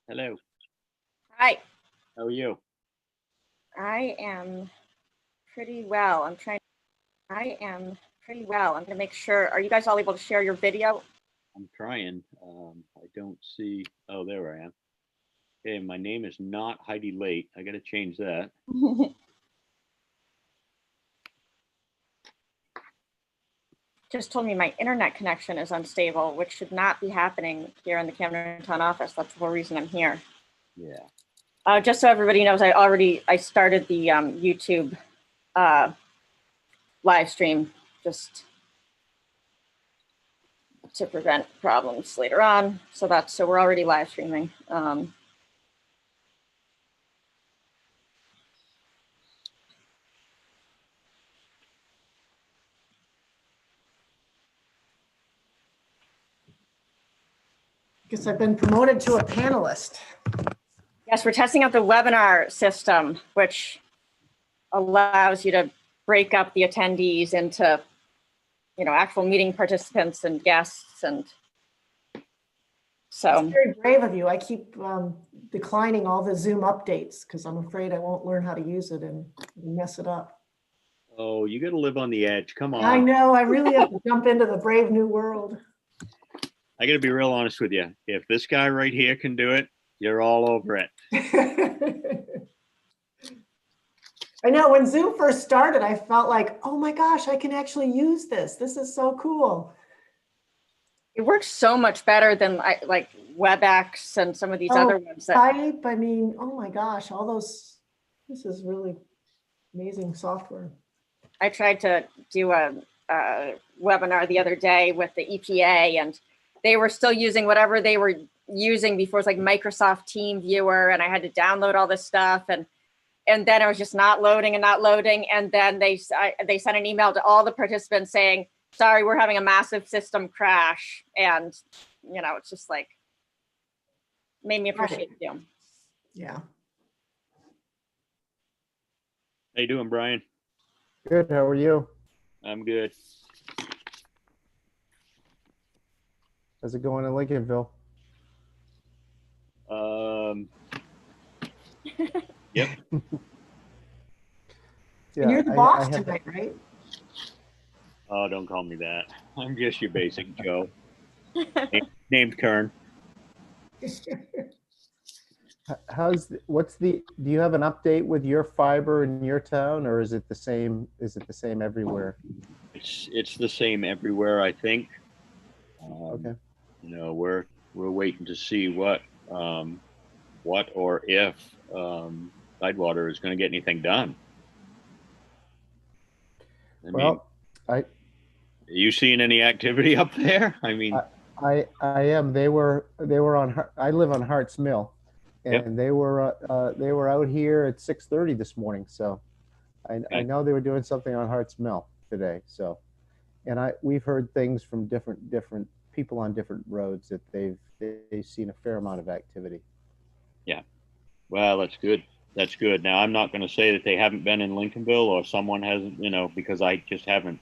Hello. Hi, How are you? I am pretty well. I am pretty well. I'm gonna make sure, are you guys all able to share your video? I'm trying. I don't see. Oh, there I am. Okay, my name is not Heidi Late. I got to change that. Just told me my internet connection is unstable, which should not be happening here in the Camden Town office. That's the whole reason I'm here. Yeah. Just so everybody knows, I started the YouTube live stream just to prevent problems later on. So we're already live streaming. Guess I've been promoted to a panelist. Yes, we're testing out the webinar system, which allows you to break up the attendees into, actual meeting participants and guests. And so It's very brave of you. I keep declining all the Zoom updates because I'm afraid I won't learn how to use it and mess it up. Oh, you got to live on the edge. Come on. I know. I really have to jump into the brave new world. I got to be real honest with you. If this guy right here can do it, you're all over it. I know when Zoom first started, I felt like, oh my gosh, I can actually use this. This is so cool. it works so much better than like WebEx and some of these other ones. Skype, I mean, oh my gosh, all those, this is really amazing software. I tried to do a webinar the other day with the EPA, and they were still using whatever they were using before. It's like Microsoft Team Viewer, and I had to download all this stuff, and then it was just not loading and not loading. And then they sent an email to all the participants saying, sorry, we're having a massive system crash. And, it's just like, made me appreciate you. Yeah. How you doing, Brian? Good. How are you? I'm good. How's it going in Lincolnville? Yep. Yeah, And you're the boss tonight, right? Oh, don't call me that. I'm just your basic Joe. Named Kern. Do you have an update with your fiber in your town, or is it the same? Is it the same everywhere? It's the same everywhere, I think. Okay. We're waiting to see what or if Tidewater is going to get anything done. Are you seeing any activity up there? I mean, I am. They were on. I live on Harts Mill, and yep. they were out here at 6:30 this morning. So I know they were doing something on Harts Mill today. So, and we've heard things from different people on different roads that they've seen a fair amount of activity. Yeah. Well, that's good. That's good. Now, I'm not going to say that they haven't been in Lincolnville or someone hasn't, because I just haven't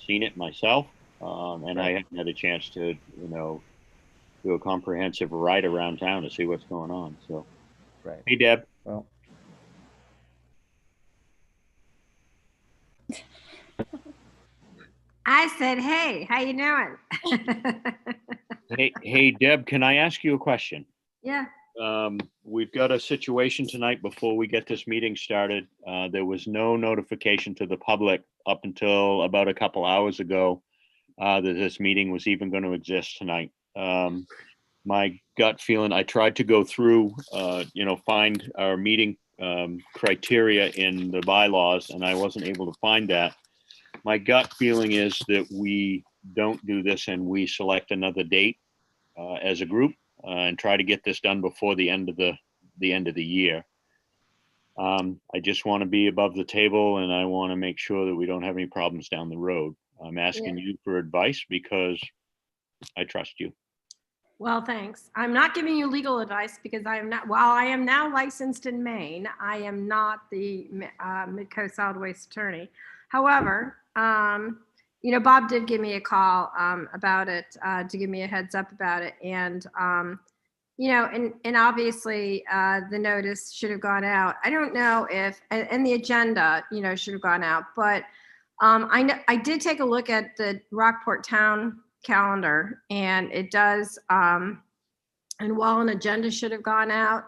seen it myself. And I haven't had a chance to, do a comprehensive ride around town to see what's going on. So, right. Hey, Deb. Well, I said, hey, how you doing? Hey, Deb, can I ask you a question? Yeah. We've got a situation tonight before we get this meeting started. There was no notification to the public up until about a couple hours ago that this meeting was even going to exist tonight. My gut feeling, I tried to go through, find our meeting criteria in the bylaws, and I wasn't able to find that. My gut feeling is that we don't do this and we select another date as a group and try to get this done before the end of the year. I just want to be above the table, and I want to make sure that we don't have any problems down the road. I'm asking you for advice because I trust you. Well, thanks. I'm not giving you legal advice because I am not, while I am now licensed in Maine, I am not the Mid-Coast Solid Waste attorney. However, Bob did give me a call about it to give me a heads up about it. And you know, and obviously the notice should have gone out. I don't know if, and the agenda, you know, should have gone out, but I did take a look at the Rockport Town calendar, and it does, and while an agenda should have gone out,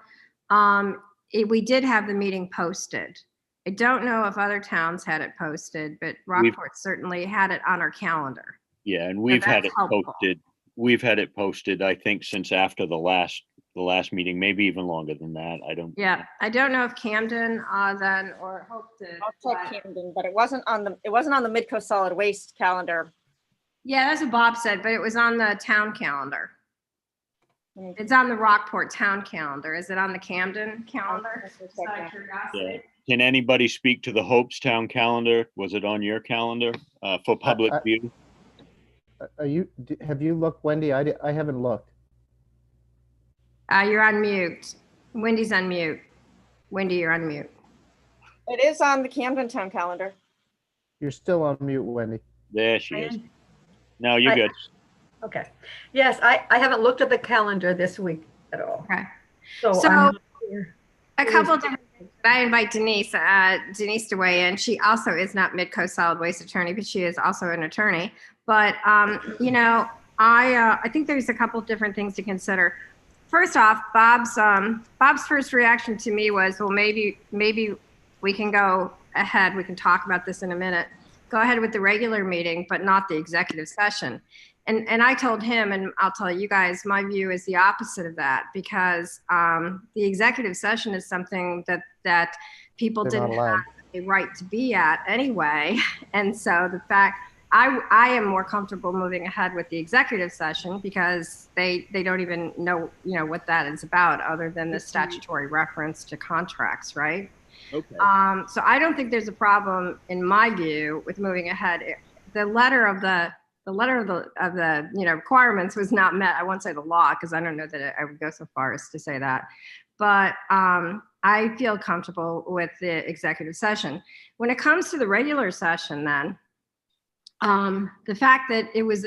we did have the meeting posted. I don't know if other towns had it posted, but Rockport certainly had it on our calendar. Yeah, and we've had it helpful. posted. We've had it posted, I think, since after the last meeting, maybe even longer than that. I don't. Yeah, I don't know if Camden then or Hope did. I'll check Camden, but it wasn't on the Midco Solid Waste calendar. Yeah, that's what Bob said, but it was on the town calendar. It's on the Rockport Town calendar. Is it on the Camden calendar? Just out of curiosity. Yeah. Can anybody speak to the Hopestown calendar? Was it on your calendar for public view? Have you looked, Wendy? I haven't looked. You're on mute. Wendy's on mute. Wendy, you're on mute. It is on the Camden Town calendar. You're still on mute, Wendy. There she is. No, you're good. Okay. Yes, I haven't looked at the calendar this week at all. Okay. So So- I'm not sure. A couple of different things. I invite Denise to weigh in. She also is not Midco Solid Waste attorney, but she is also an attorney. But you know, I think there's a couple of different things to consider. First off, Bob's first reaction to me was, well, maybe we can go ahead. We can talk about this in a minute. Go ahead with the regular meeting, but not the executive session. And I told him, and I'll tell you guys, my view is the opposite of that, because the executive session is something that people They're didn't not allowed. have a right to be at anyway. And so the fact, I am more comfortable moving ahead with the executive session because they don't even know, you know, what that is about other than the statutory reference to contracts, right? Okay. So I don't think there's a problem in my view with moving ahead. The letter of the you know, requirements was not met. I won't say the law because I don't know that I would go so far as to say that, but I feel comfortable with the executive session. When it comes to the regular session, then the fact that it was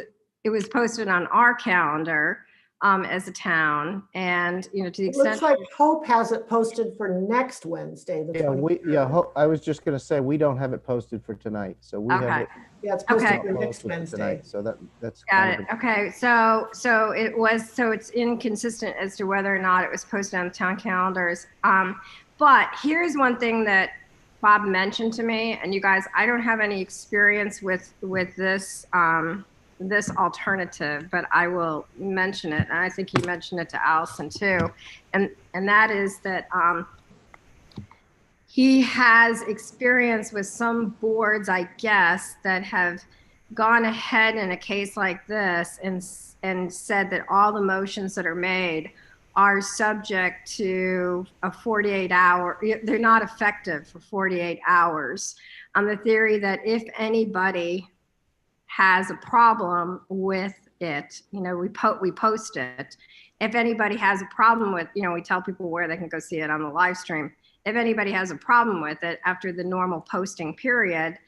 posted on our calendar as a town, and you know, to the It looks extent like Hope has it posted for next Wednesday, the Yeah, 23rd. I was just going to say, we don't have it posted for tonight, so we have Okay. it Yeah, it's posted Okay. for next posted for Wednesday. tonight. So that's got kind it. of a- Okay, so it's inconsistent as to whether or not it was posted on the town calendars. But here's one thing that Bob mentioned to me, and you guys, I don't have any experience with this this alternative, but I will mention it, and I think he mentioned it to Allison too, and that is that he has experience with some boards, I guess, that have gone ahead in a case like this and said that all the motions that are made are subject to a 48-hour, they're not effective for 48 hours, on the theory that if anybody has a problem with it, you know, we post it. If anybody has a problem with, you know, we tell people where they can go see it on the live stream. If anybody has a problem with it after the normal posting period,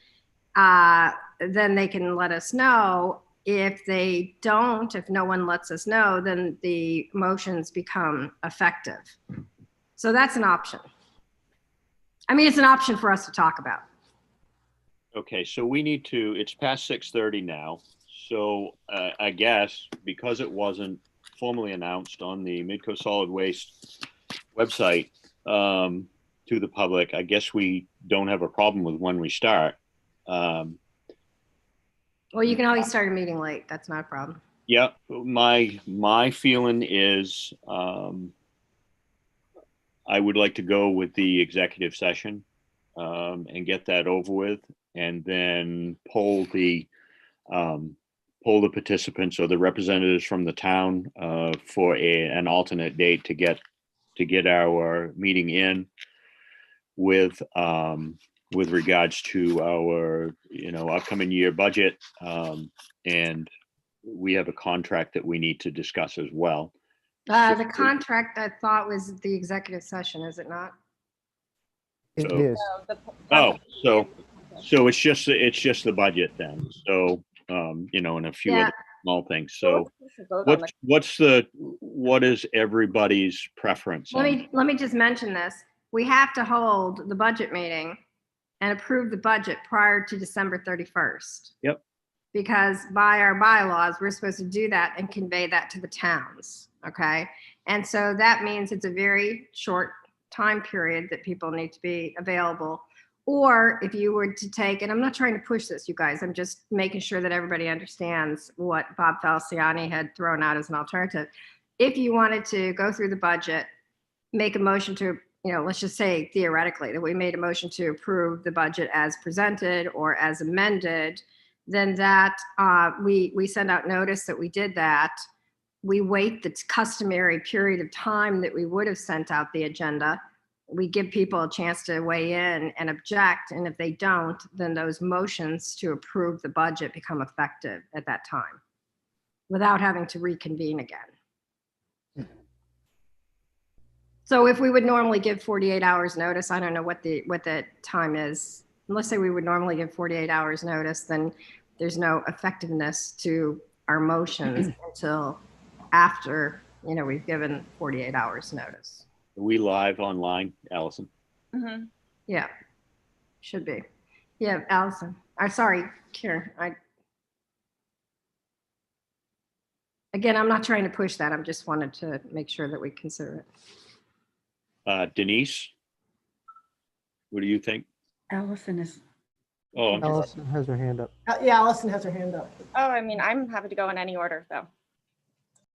then they can let us know. If they don't, if no one lets us know, then the motions become effective. So that's an option. I mean, it's an option for us to talk about. Okay, so we need to, it's past 6:30 now. So I guess because it wasn't formally announced on the Midco Solid Waste website to the public, I guess we don't have a problem with when we start. Well, you can always start a meeting late. That's not a problem. Yeah, my feeling is I would like to go with the executive session and get that over with, and then poll the participants or the representatives from the town for an alternate date to get our meeting in with regards to our, you know, upcoming year budget. And we have a contract that we need to discuss as well. The contract, I thought, was the executive session, is it not? It So- is. Oh, so it's just the budget then. So, you know, and a few Yeah. other small things. So what's the what is everybody's preference? Let me just mention this. We have to hold the budget meeting and approve the budget prior to December 31st. Yep. Because by our bylaws, we're supposed to do that and convey that to the towns, okay? And so that means it's a very short time period that people need to be available. Or if you were to take, and I'm not trying to push this, you guys, I'm just making sure that everybody understands what Bob Falciani had thrown out as an alternative. If you wanted to go through the budget, make a motion to, let's just say theoretically that we made a motion to approve the budget as presented or as amended, then that we send out notice that we did that. We wait the customary period of time that we would have sent out the agenda. We give people a chance to weigh in and object. And if they don't, then those motions to approve the budget become effective at that time without having to reconvene again. So if we would normally give 48 hours notice, I don't know what the time is. Let's say we would normally give 48 hours notice, then there's no effectiveness to our motions until after, we've given 48 hours notice. Are we live online, Allison? Mm-hmm. Yeah, should be. Yeah, Allison. Sorry, Karen. Again, I'm not trying to push that. I just wanted to make sure that we consider it. Denise, what do you think? Allison is. Oh, Allison has her hand up. Yeah, Allison has her hand up. Oh, I mean, I'm happy to go in any order though.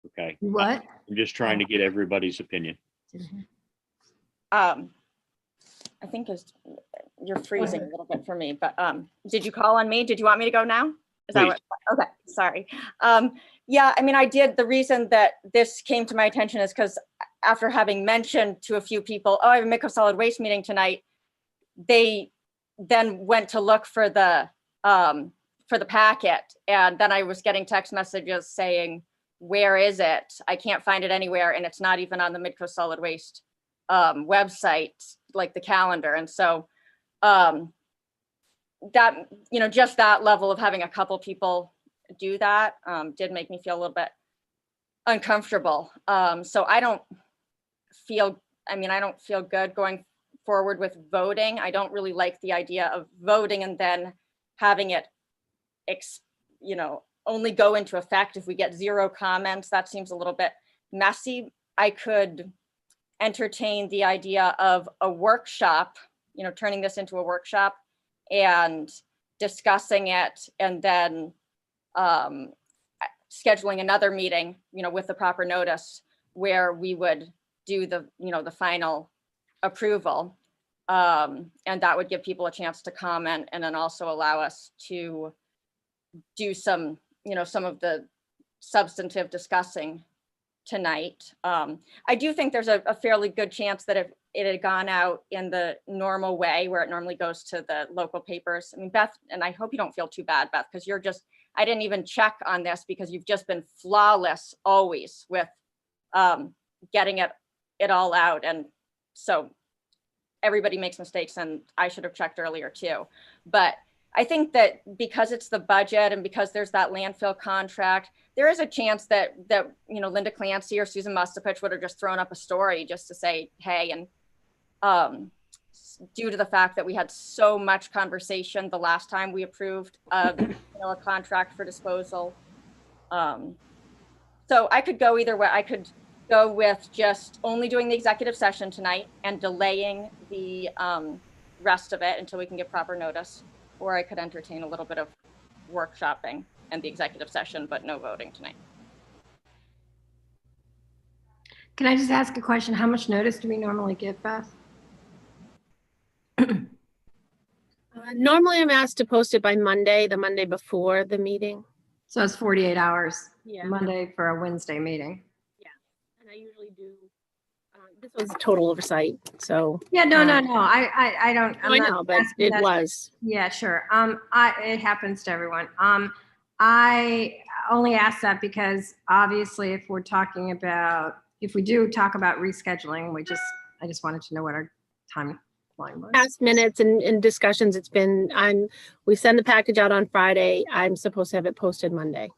okay. What? I'm just trying to get everybody's opinion. I think you're freezing a little bit for me, but did you call on me? Did you want me to go now? Is that what? Okay, sorry. Yeah, I mean, I did. The reason that this came to my attention is because after having mentioned to a few people, oh, I have a Midco Solid Waste meeting tonight, they then went to look for the packet, and then I was getting text messages saying, where is it? I can't find it anywhere, and it's not even on the Midco Solid Waste website, like the calendar. And so that, just that level of having a couple people do that did make me feel a little bit uncomfortable. So I don't feel good going forward with voting. I don't really like the idea of voting and then having it, only go into effect if we get 0 comments. That seems a little bit messy. I could entertain the idea of a workshop, turning this into a workshop and discussing it, and then scheduling another meeting, with the proper notice where we would do the final approval. And that would give people a chance to comment, and then also allow us to do some of the substantive discussing tonight. I do think there's a fairly good chance that if it had gone out in the normal way where it normally goes to the local papers. I mean, Beth, and I hope you don't feel too bad, Beth, because I didn't even check on this because you've just been flawless always with getting it all out. And so everybody makes mistakes, and I should have checked earlier too. But I think that because it's the budget and because there's that landfill contract, there is a chance that Linda Clancy or Susan Mustapich would have just thrown up a story just to say, hey, and due to the fact that we had so much conversation the last time we approved a contract for disposal. So I could go either way. I could go with just only doing the executive session tonight and delaying the rest of it until we can get proper notice. Or I could entertain a little bit of workshopping and the executive session, but no voting tonight. Can I just ask a question? How much notice do we normally give, Beth? Normally I'm asked to post it by Monday, the Monday before the meeting. So it's 48 hours, Yeah. Monday for a Wednesday meeting. And I usually do, this was a total oversight, so. Yeah, no. I don't. I know, but it was. Yeah, sure. It happens to everyone. I only ask that because obviously if we do talk about rescheduling, I just wanted to know what our timeline was. Past minutes and discussions, it's been, we send the package out on Friday. I'm supposed to have it posted Monday.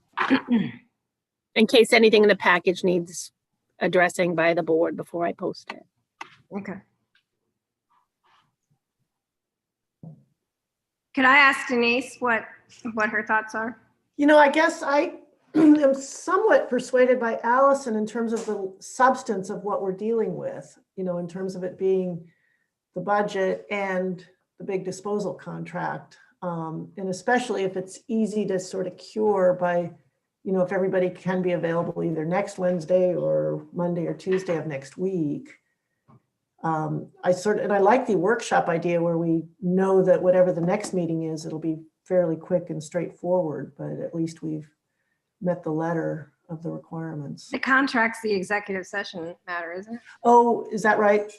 In case anything in the package needs addressing by the board before I post it. Okay. Could I ask Denise what her thoughts are? You know, I guess I am somewhat persuaded by Allison in terms of the substance of what we're dealing with, you know, in terms of it being the budget and the big disposal contract. And especially if it's easy to sort of cure by, you know, if everybody can be available either next Wednesday or Monday or Tuesday of next week. And I like the workshop idea where we know that whatever the next meeting is, it'll be fairly quick and straightforward, but at least we've met the letter of the requirements. The contract's the executive session matter, isn't it? Oh, is that right?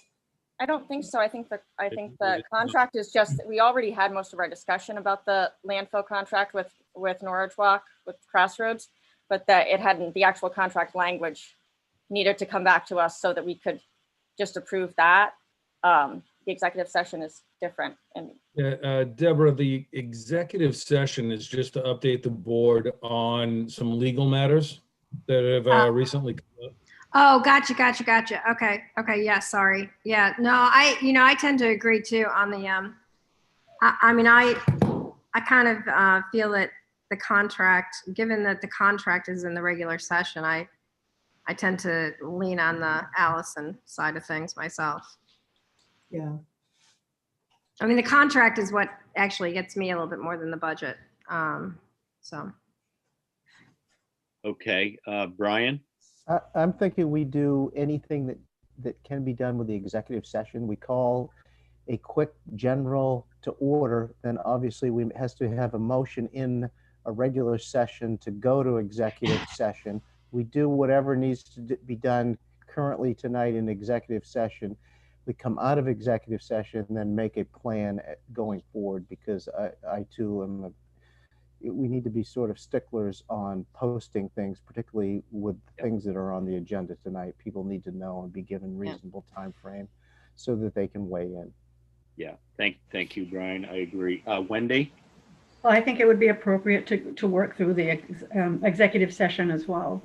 I don't think so. I think the contract is just, we already had most of our discussion about the landfill contract with Norwich Walk, with Crossroads, but that it hadn't, the actual contract language needed to come back to us so that we could just approve that. The executive session is different. And Deborah, the executive session is just to update the board on some legal matters that have recently come up. Oh, gotcha. Okay. Yeah, sorry. Yeah, no, I tend to agree too on the, I kind of feel that the contract, given that the contract is in the regular session, I tend to lean on the Allison side of things myself. Yeah. I mean, the contract is what actually gets me a little bit more than the budget. So. Okay, Brian? I'm thinking we do anything that can be done with the executive session. We call a quick general to order, then obviously we has to have a motion in a regular session to go to executive session. We do whatever needs to be done currently tonight in executive session. We come out of executive session and then make a plan going forward, because I too am we need to be sort of sticklers on posting things, particularly with things that are on the agenda tonight. People need to know and be given reasonable time frame so that they can weigh in. Yeah, thank you, Brian. I agree. Wendy? Well, I think it would be appropriate to work through the executive session as well.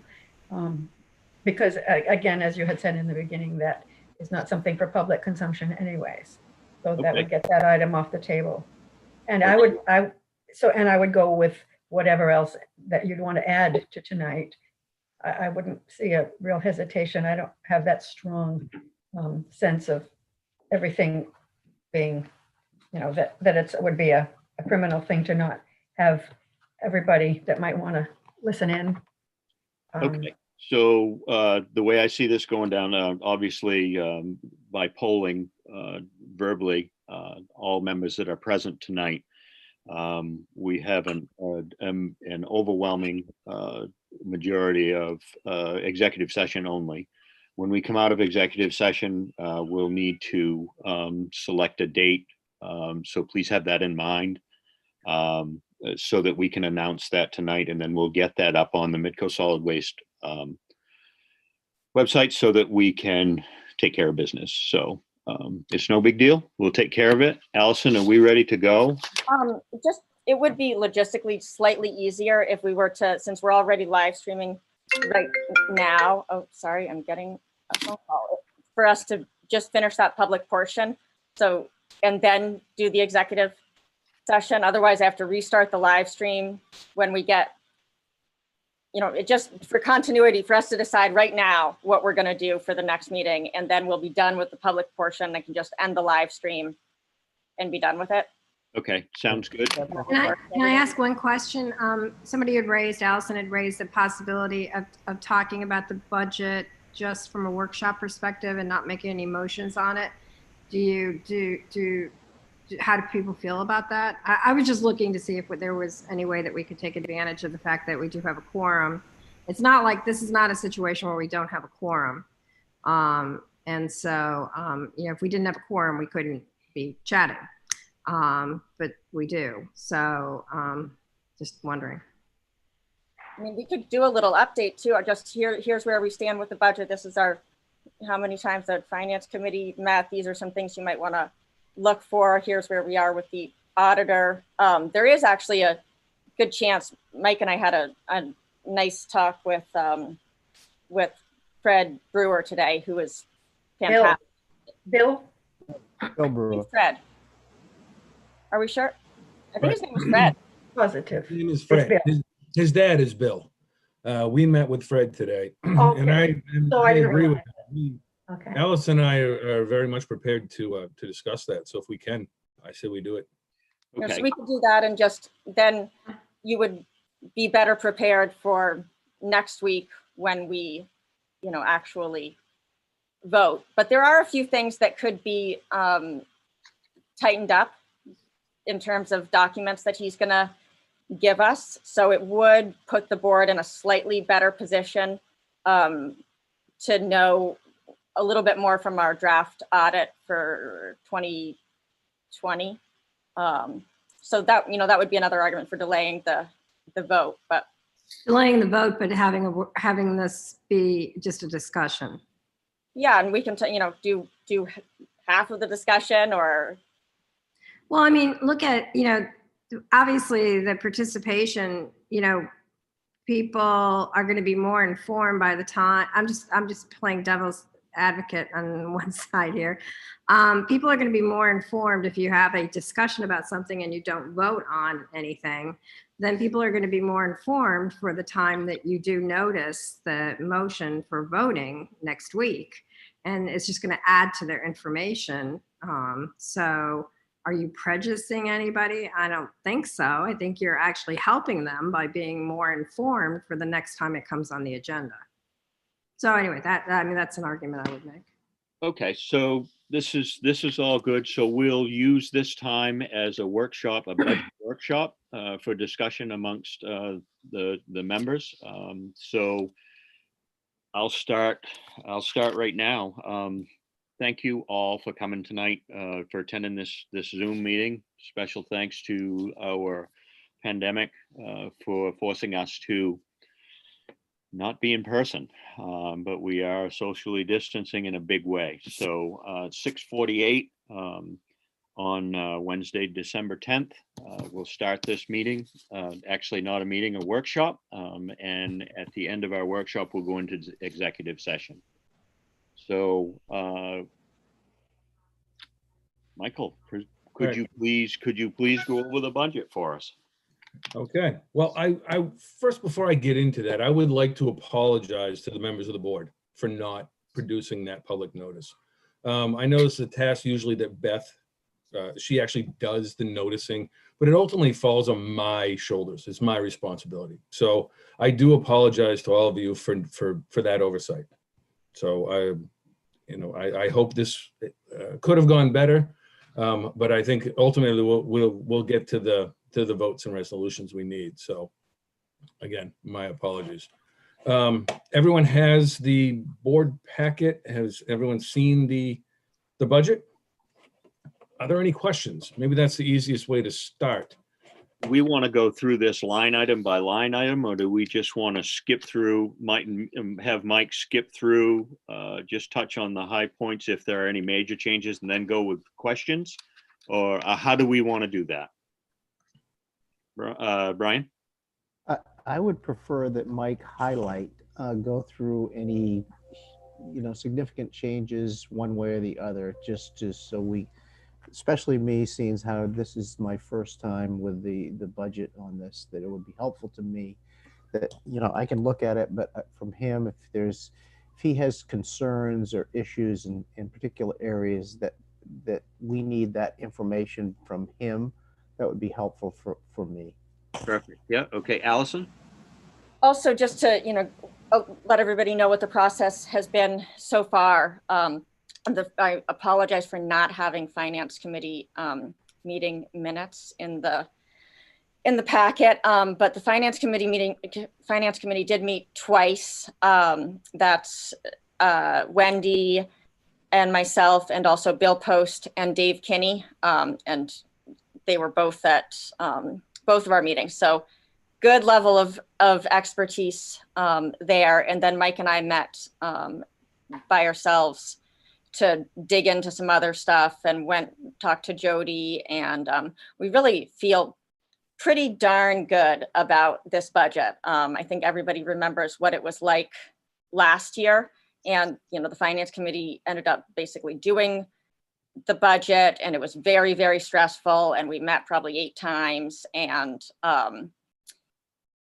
Because again, as you had said in the beginning, that is not something for public consumption anyways. So that would get that item off the table. And I would go with whatever else that you'd want to add to tonight. I wouldn't see a real hesitation. I don't have that strong sense of everything being, you know, that it would be a criminal thing to not have everybody that might want to listen in. Okay, so the way I see this going down, obviously by polling verbally all members that are present tonight, we have an overwhelming majority of executive session only. When we come out of executive session, we'll need to select a date. So please have that in mind so that we can announce that tonight, and then we'll get that up on the Midco Solid Waste website so that we can take care of business. So it's no big deal. We'll take care of it. Allison, are we ready to go? It would be logistically slightly easier if we were to, since we're already live streaming right now. Oh, sorry, I'm getting a phone call. For us to just finish that public portion. So, and then do the executive session. Otherwise, I have to restart the live stream when we get, you know, it just for continuity for us to decide right now what we're going to do for the next meeting. And then we'll be done with the public portion. I can just end the live stream and be done with it. Okay, sounds good. Can I ask one question? Somebody had raised, Allison had raised the possibility of talking about the budget just from a workshop perspective and not making any motions on it. How do people feel about that? I was just looking to see if there was any way that we could take advantage of the fact that we do have a quorum. It's not like this is not a situation where we don't have a quorum. And so, you know, if we didn't have a quorum, we couldn't be chatting. But we do. So just wondering. I mean, we could do a little update too. Just here's where we stand with the budget. This is how many times the finance committee met. These are some things you might want to look for. Here's where we are with the auditor. There is actually a good chance. Mike and I had a nice talk with Fred Brewer today, who was Bill, fantastic. Bill, Bill Brewer. Fred. Are we sure? I think his Right. name was Fred. positive. His name is It's Fred. Bill. His dad is Bill. We met with Fred today, and Okay. So I I didn't agree with realize that. Okay. Alice and I are very much prepared to discuss that. So if we can, I say we do it. Yeah, so Okay, we could do that, and just then you would be better prepared for next week when we, actually vote. But there are a few things that could be tightened up in terms of documents that he's going to give us. So it would put the board in a slightly better position to know a little bit more from our draft audit for 2020. So that, that would be another argument for delaying the vote, but Delaying the vote, but having this be just a discussion. yeah, and we can, do half of the discussion or. Well, I mean, look at, obviously the participation, people are going to be more informed by the time, I'm just playing devil's advocate on one side here. People are going to be more informed if you have a discussion about something and you don't vote on anything. Then people are going to be more informed for the time that you do notice the motion for voting next week. And it's just going to add to their information. So are you prejudicing anybody? I don't think so. I think you're actually helping them by being more informed for the next time it comes on the agenda. So anyway, that's an argument I would make. okay, so this is all good. So we'll use this time as a workshop, a budget workshop for discussion amongst the members. So I'll start right now. Thank you all for coming tonight, for attending this Zoom meeting. Special thanks to our pandemic for forcing us to not be in person, but we are socially distancing in a big way. So 6:48 on Wednesday, December 10th, we'll start this meeting. Actually, not a meeting, a workshop. And at the end of our workshop, we'll go into executive session. So, Michael, could you please go over the budget for us? Okay. Well, I first, before I get into that, I would like to apologize to the members of the board for not producing that public notice. I know this is a task usually that Beth, she actually does the noticing, but it ultimately falls on my shoulders. It's my responsibility. So I do apologize to all of you for that oversight. So I hope this could have gone better, but I think ultimately we'll get to the votes and resolutions we need. So again, my apologies. Everyone has the board packet. Has everyone seen the budget? Are there any questions? Maybe that's the easiest way to start. We want to go through this line item by line item, or do we just want to skip through, have Mike skip through, just touch on the high points if there are any major changes and then go with questions? Or how do we want to do that? Brian? I would prefer that Mike highlight, go through any, significant changes one way or the other, just so we, especially me, seeing how this is my first time with the budget on this, that it would be helpful to me that, I can look at it, but from him, if he has concerns or issues in particular areas that we need that information from him, that would be helpful for me. Perfect. Yeah. Okay. Allison? Also, just to, let everybody know what the process has been so far. I apologize for not having finance committee meeting minutes in the packet, but the finance committee did meet twice. That's Wendy and myself, and also Bill Post and Dave Kinney, and they were both at both of our meetings. So good level of expertise there. And then Mike and I met by ourselves to dig into some other stuff and talked to Jody, and we really feel pretty darn good about this budget. I think everybody remembers what it was like last year, And, you know, the finance committee ended up basically doing the budget, and it was very, very stressful. And we met probably 8 times. And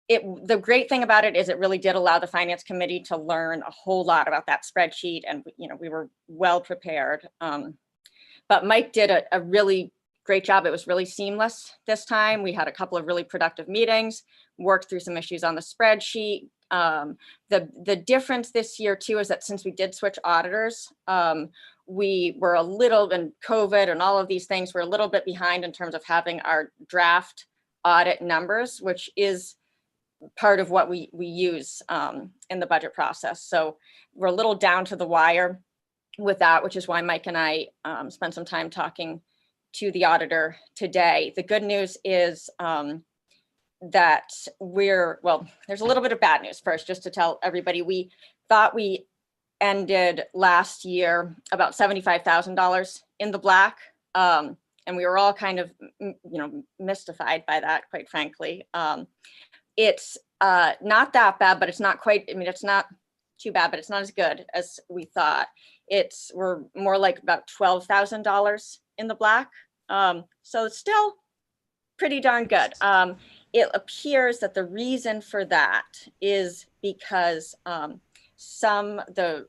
the great thing about it is it really did allow the finance committee to learn a whole lot about that spreadsheet. And, you know, we were well prepared. But Mike did a really great job. It was really seamless this time. We had a couple of really productive meetings, worked through some issues on the spreadsheet. The difference this year too is that since we did switch auditors, we were a little, and COVID and all of these things, we're a little bit behind in terms of having our draft audit numbers, which is part of what we use in the budget process. So we're a little down to the wire with that, which is why Mike and I spent some time talking to the auditor today. The good news is that there's a little bit of bad news first, just to tell everybody. We thought we ended last year about $75,000 in the black. And we were all kind of, mystified by that, quite frankly. It's not that bad, but it's not quite, it's not too bad, but it's not as good as we thought. We're more like about $12,000 in the black. So it's still pretty darn good. It appears that the reason for that is because some of the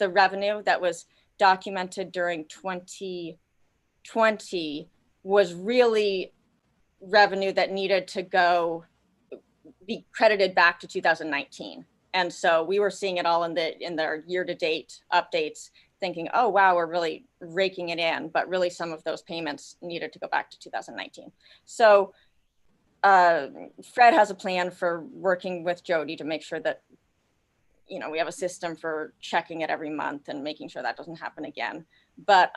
revenue that was documented during 2020 was really revenue that needed to be credited back to 2019. And so we were seeing it all in their year-to-date updates, thinking, oh, wow, we're really raking it in. But really, some of those payments needed to go back to 2019. So Fred has a plan for working with Jody to make sure that, we have a system for checking it every month and making sure that doesn't happen again. But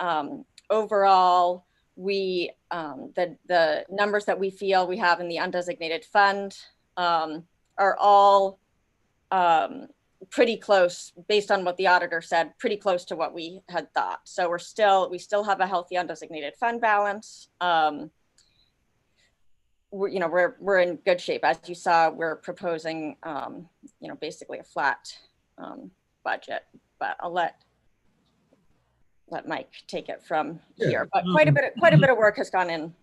overall, the numbers that we feel we have in the undesignated fund are all pretty close, based on what the auditor said, pretty close to what we had thought. So we still have a healthy undesignated fund balance. We're in good shape. As you saw, we're proposing, basically a flat budget, but I'll let Mike take it from here. But quite a bit of work has gone in,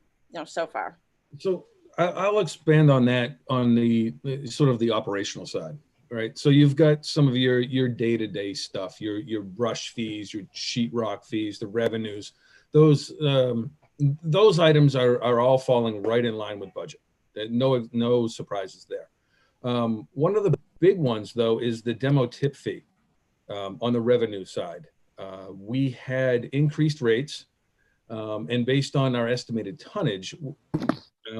so far. So I'll expand on that on the sort of the operational side, right? So you've got some of your day-to-day stuff, your brush fees, your sheetrock fees, the revenues. Those items are all falling right in line with budget. No surprises there. One of the big ones, though, is the demo tip fee on the revenue side. We had increased rates, and based on our estimated tonnage,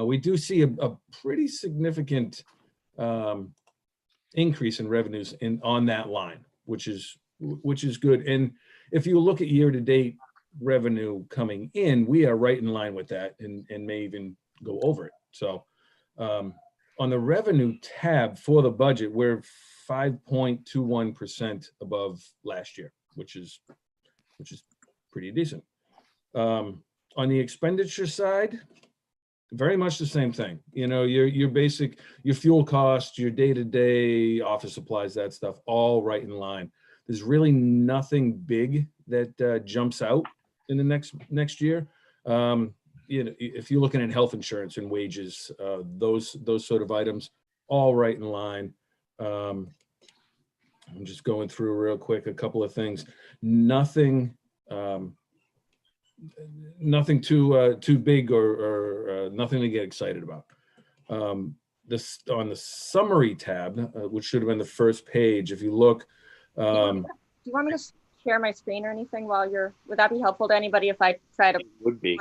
we do see a pretty significant increase in revenues on that line, which is good. And if you look at year-to-date revenue coming in, we are right in line with that, and may even go over it. So on the revenue tab for the budget, we're 5.21% above last year, which is pretty decent. On the expenditure side, very much the same thing. Your basic, your fuel costs, your day-to-day office supplies, that stuff, all right in line. There's really nothing big that jumps out in the next year. If you're looking at health insurance and wages, those sort of items, all right in line. I'm just going through real quick a couple of things. Nothing too big or nothing to get excited about. This on the summary tab, which should have been the first page. If you look, do you want me to share my screen or anything would that be helpful to anybody if I try to? It would be.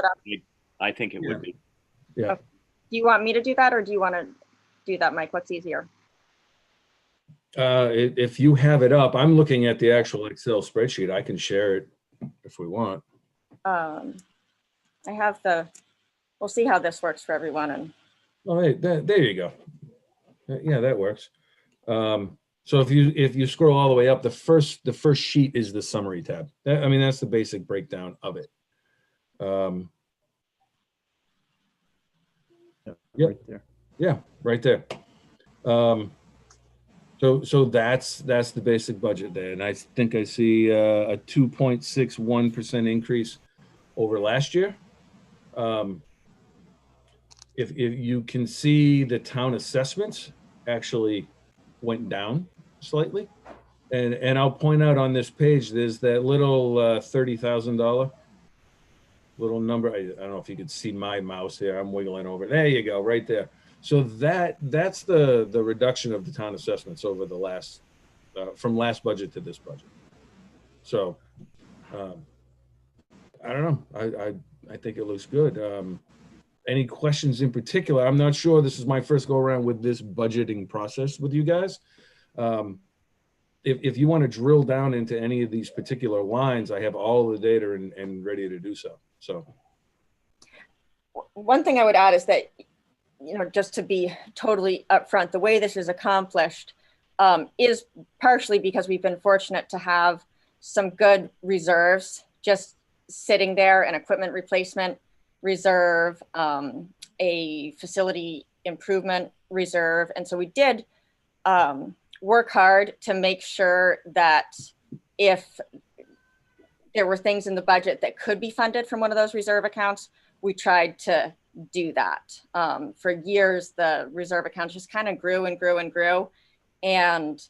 I think it would be. Yeah. Okay. Do you want me to do that, or do you want to do that, Mike? What's easier? If you have it up, I'm looking at the actual Excel spreadsheet. I can share it if we want. I have we'll see how this works for everyone. And hey, there you go. Yeah, that works. So if you scroll all the way up, the first sheet is the summary tab. That's the basic breakdown of it. Yep. Right there. Yeah, right there. So So that's the basic budget there. And I think I see a 2.61% increase over last year. If you can see, the town assessments actually went down slightly. And I'll point out on this page, there's that little $30,000 little number. I don't know if you could see my mouse here. I'm wiggling over. There you go, right there. So that's the reduction of the town assessments over the last, from last budget to this budget. So I don't know. I think it looks good. Any questions in particular? I'm not sure. This is my first go around with this budgeting process with you guys. If you want to drill down into any of these particular lines, I have all the data and ready to do so. So one thing I would add is that, you know, just to be totally upfront, the way this is accomplished is partially because we've been fortunate to have some good reserves just sitting there, an equipment replacement reserve, a facility improvement reserve. And so we did work hard to make sure that if there were things in the budget that could be funded from one of those reserve accounts, we tried to do that. For years, the reserve account just kind of grew and grew and grew. And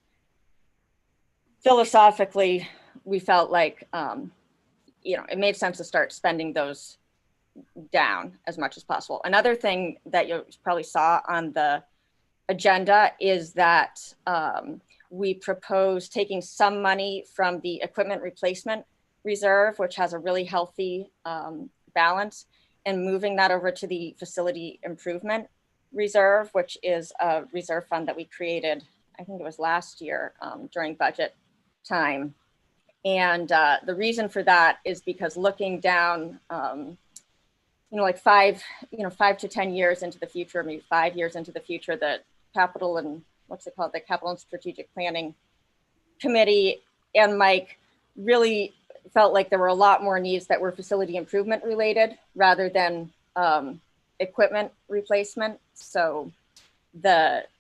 philosophically, we felt like, you know, it made sense to start spending those down as much as possible. Another thing that you probably saw on the agenda is that we propose taking some money from the equipment replacement reserve, which has a really healthy balance, and moving that over to the facility improvement reserve, which is a reserve fund that we created, I think it was last year during budget time. And the reason for that is because looking down, you know, like 5 to 10 years into the future, maybe 5 years into the future, the capital and what's it called? The Capital and Strategic Planning Committee and Mike really felt like there were a lot more needs that were facility improvement related rather than equipment replacement. So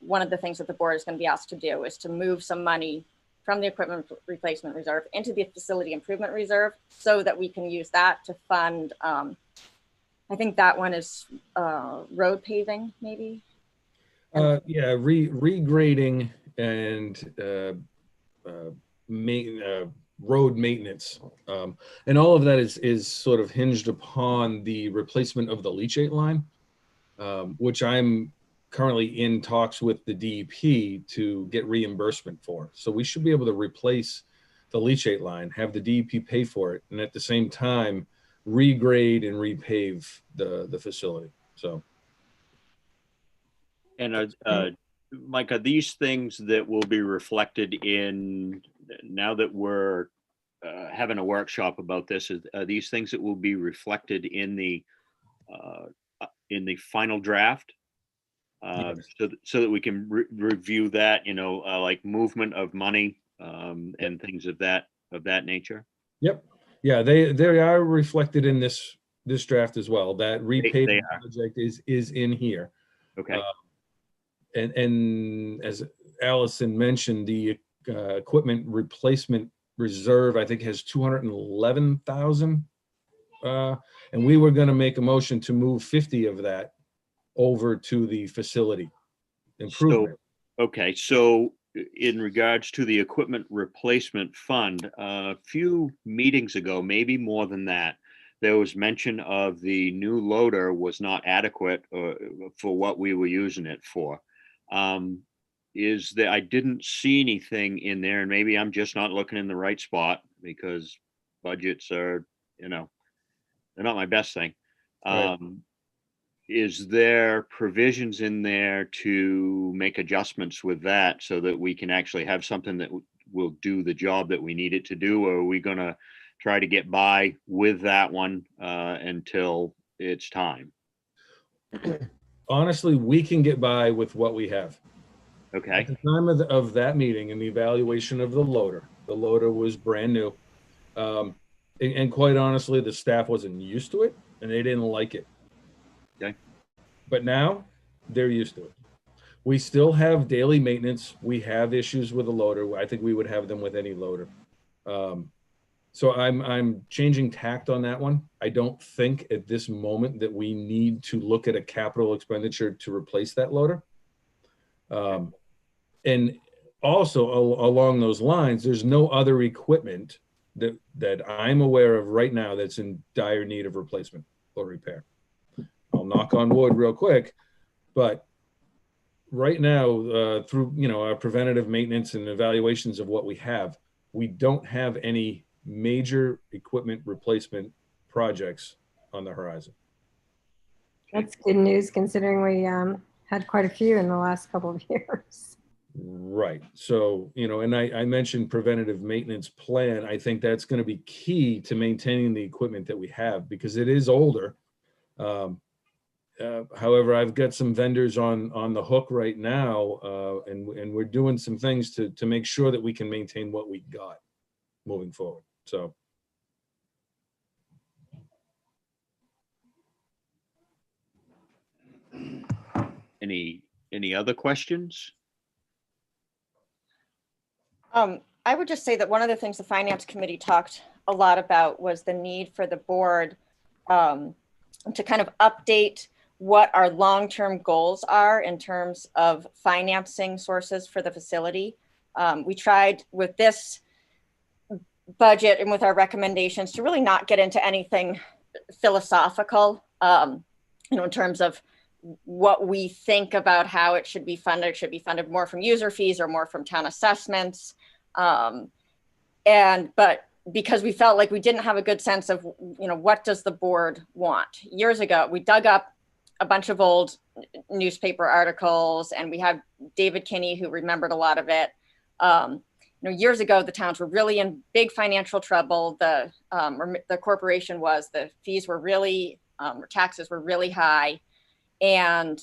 one of the things that the board is going to be asked to do is to move some money from the equipment replacement reserve into the facility improvement reserve so that we can use that to fund, I think that one is road paving, maybe. Yeah, regrading and road maintenance. And all of that is sort of hinged upon the replacement of the leachate line, which I'm currently in talks with the DEP to get reimbursement for. So we should be able to replace the leachate line, have the DEP pay for it, and at the same time, regrade and repave the facility. So. And Mike, are these things that will be reflected in, now that we're having a workshop about this, are these things that will be reflected in the final draft? Yes. So that we can review that, you know, like movement of money and things of that nature. Yep. Yeah, they are reflected in this draft as well. That repaving project is in here. Okay. And as Allison mentioned, the equipment replacement reserve, I think, has 211,000. And we were going to make a motion to move 50 of that over to the facility improvement. So in regards to the equipment replacement fund, a few meetings ago, maybe more than that, there was mention of the new loader was not adequate for what we were using it for. Is that I didn't see anything in there, and maybe I'm just not looking in the right spot because budgets are, you know, they're not my best thing. Right. Is there provisions in there to make adjustments with that so that we can actually have something that will do the job that we need it to do? Or are we going to try to get by with that one until it's time? Honestly, we can get by with what we have. Okay. At the time of that meeting and the evaluation of the loader was brand new. And quite honestly, the staff wasn't used to it and they didn't like it. Okay. But now they're used to it. We still have daily maintenance. We have issues with a loader. I think we would have them with any loader. So I'm changing tact on that one. I don't think at this moment that we need to look at a capital expenditure to replace that loader. And also along those lines, there's no other equipment that I'm aware of right now that's in dire need of replacement or repair. I'll knock on wood real quick, but right now, through our preventative maintenance and evaluations of what we have, we don't have any major equipment replacement projects on the horizon. That's good news considering we had quite a few in the last couple of years. Right. So, and I mentioned preventative maintenance plan. I think that's going to be key to maintaining the equipment that we have because it is older. However, I've got some vendors on the hook right now, and we're doing some things to make sure that we can maintain what we got moving forward. So. Any other questions? I would just say that one of the things the Finance Committee talked a lot about was the need for the board to kind of update what our long-term goals are in terms of financing sources for the facility. We tried with this budget and with our recommendations to really not get into anything philosophical, in terms of what we think about how it should be funded. It should be funded more from user fees or more from town assessments. But because we felt like we didn't have a good sense of, what does the board want? Years ago, we dug up a bunch of old newspaper articles and we had David Kinney who remembered a lot of it. Years ago, the towns were really in big financial trouble. The corporation was, the fees were really, taxes were really high. And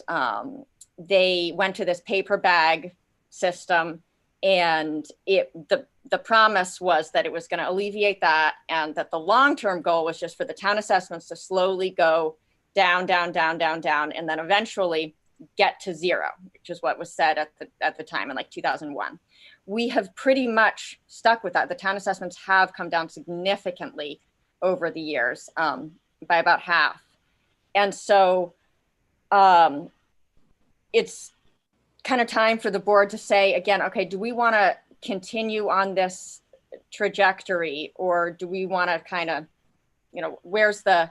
they went to this paper bag system, and the promise was that it was going to alleviate that, and that the long-term goal was just for the town assessments to slowly go down, down, down, down, down, and then eventually get to zero, which is what was said at the time in like 2001. We have pretty much stuck with that. The town assessments have come down significantly over the years, by about half. And so it's kind of time for the board to say again, okay, do we want to continue on this trajectory, or do we want to kind of, where's the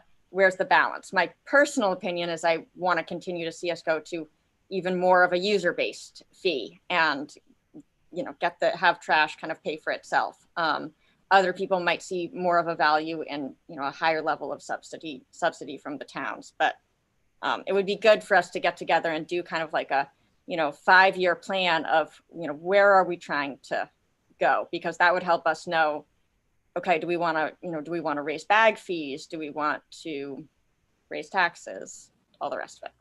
balance? My personal opinion is I want to continue to see us go to even more of a user-based fee and, have trash kind of pay for itself. Other people might see more of a value in, a higher level of subsidy from the towns, but it would be good for us to get together and do kind of like a, 5-year plan of, where are we trying to go? Because that would help us know, okay, do we want to raise bag fees? Do we want to raise taxes? All the rest of it.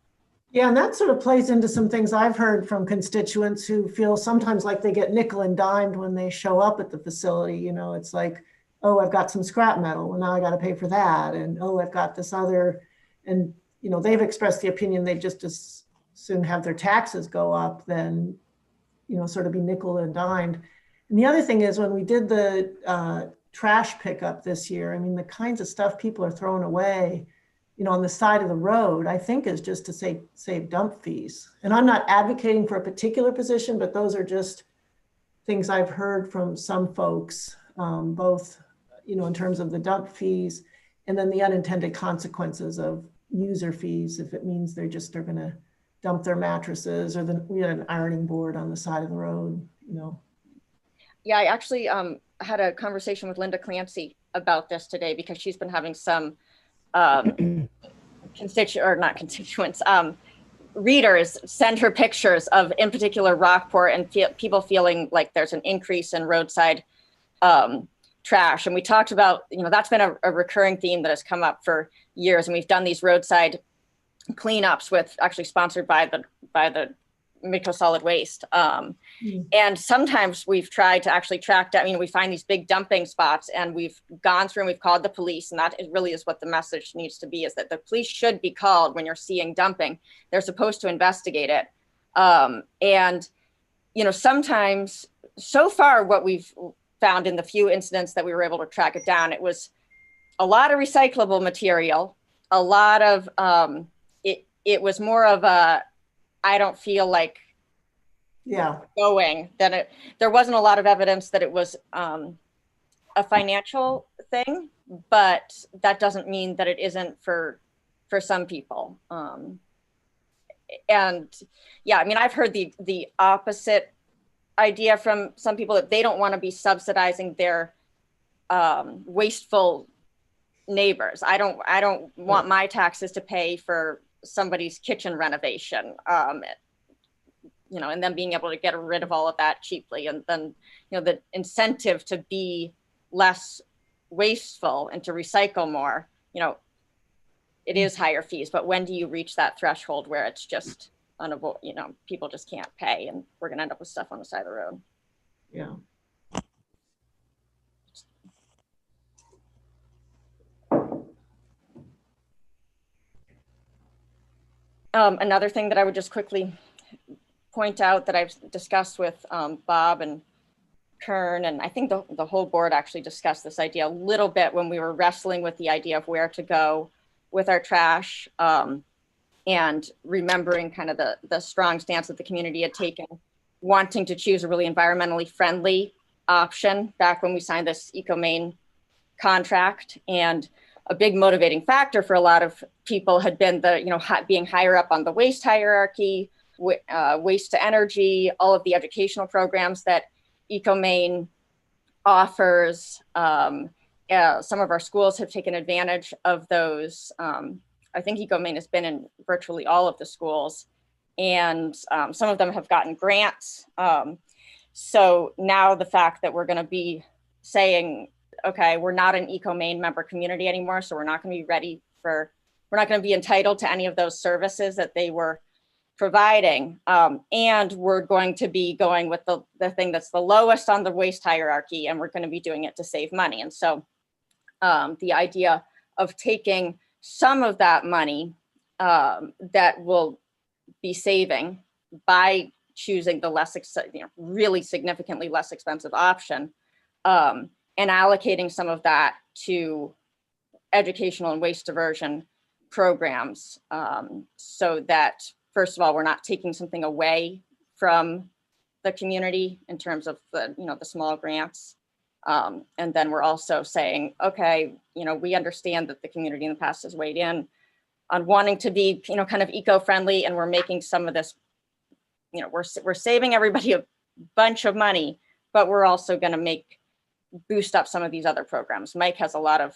Yeah, and that sort of plays into some things I've heard from constituents who feel sometimes like they get nickel and dimed when they show up at the facility. It's like, oh, I've got some scrap metal, and now I got to pay for that. And, oh, I've got this other, and, they've expressed the opinion they just as soon have their taxes go up than, sort of be nickel and dimed. And the other thing is when we did the trash pickup this year, I mean, the kinds of stuff people are throwing away, on the side of the road, I think is just to save dump fees. And I'm not advocating for a particular position, but those are just things I've heard from some folks, both, in terms of the dump fees and then the unintended consequences of user fees, if it means they're going to dump their mattresses, or we had an ironing board on the side of the road, Yeah, I actually had a conversation with Linda Clancy about this today because she's been having some readers send her pictures of, in particular, Rockport, and people feeling like there's an increase in roadside trash. And we talked about, that's been a recurring theme that has come up for years. And we've done these roadside cleanups with, actually sponsored by the Midco Solid Waste. And sometimes we've tried to actually track down, we find these big dumping spots, and we've gone through and we've called the police. And that really is what the message needs to be, is that the police should be called when you're seeing dumping. They're supposed to investigate it. And, sometimes, so far, what we've found in the few incidents that we were able to track it down, it was a lot of recyclable material, a lot of, it was more of a, I don't feel like going, then there wasn't a lot of evidence that it was a financial thing, but that doesn't mean that it isn't for some people. And yeah, I mean, I've heard the opposite idea from some people, that they don't want to be subsidizing their wasteful neighbors. I don't want my taxes to pay for somebody's kitchen renovation, and then being able to get rid of all of that cheaply. And then, the incentive to be less wasteful and to recycle more, it is higher fees. But when do you reach that threshold where it's just unavoidable, people just can't pay, and we're gonna end up with stuff on the side of the road. Yeah. Another thing that I would just quickly point out that I've discussed with Bob and Kern, and I think the whole board actually discussed this idea a little bit when we were wrestling with the idea of where to go with our trash, and remembering kind of the strong stance that the community had taken, wanting to choose a really environmentally friendly option back when we signed this EcoMaine contract. And a big motivating factor for a lot of people had been being higher up on the waste hierarchy, waste to energy, all of the educational programs that EcoMaine offers. Some of our schools have taken advantage of those. I think EcoMaine has been in virtually all of the schools, and some of them have gotten grants. So now the fact that we're going to be saying, okay, we're not an EcoMaine member community anymore, so we're not going to be entitled to any of those services that they were providing. And we're going to be going with the thing that's the lowest on the waste hierarchy, and we're going to be doing it to save money. And so the idea of taking some of that money that will be saving by choosing the really significantly less expensive option, and allocating some of that to educational and waste diversion programs, so that, first of all, we're not taking something away from the community in terms of the small grants. And then we're also saying, okay, we understand that the community in the past has weighed in on wanting to be, kind of eco-friendly, and we're making some of this, we're saving everybody a bunch of money, but we're also going to boost up some of these other programs. Mike has a lot of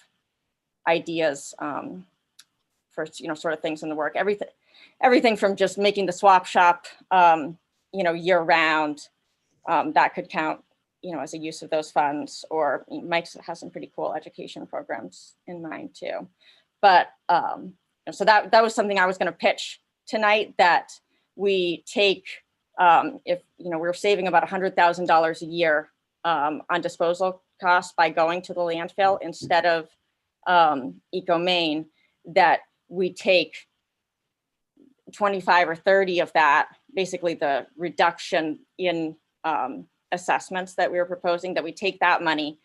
ideas for sort of things in the work. Everything from just making the swap shop year round, that could count as a use of those funds, or Mike has some pretty cool education programs in mind too. But so that was something I was going to pitch tonight, that we take, if we're saving about $100,000 a year on disposal costs by going to the landfill instead of EcoMaine, that we take 25 or 30 of that, basically the reduction in assessments that we were proposing, that we take that money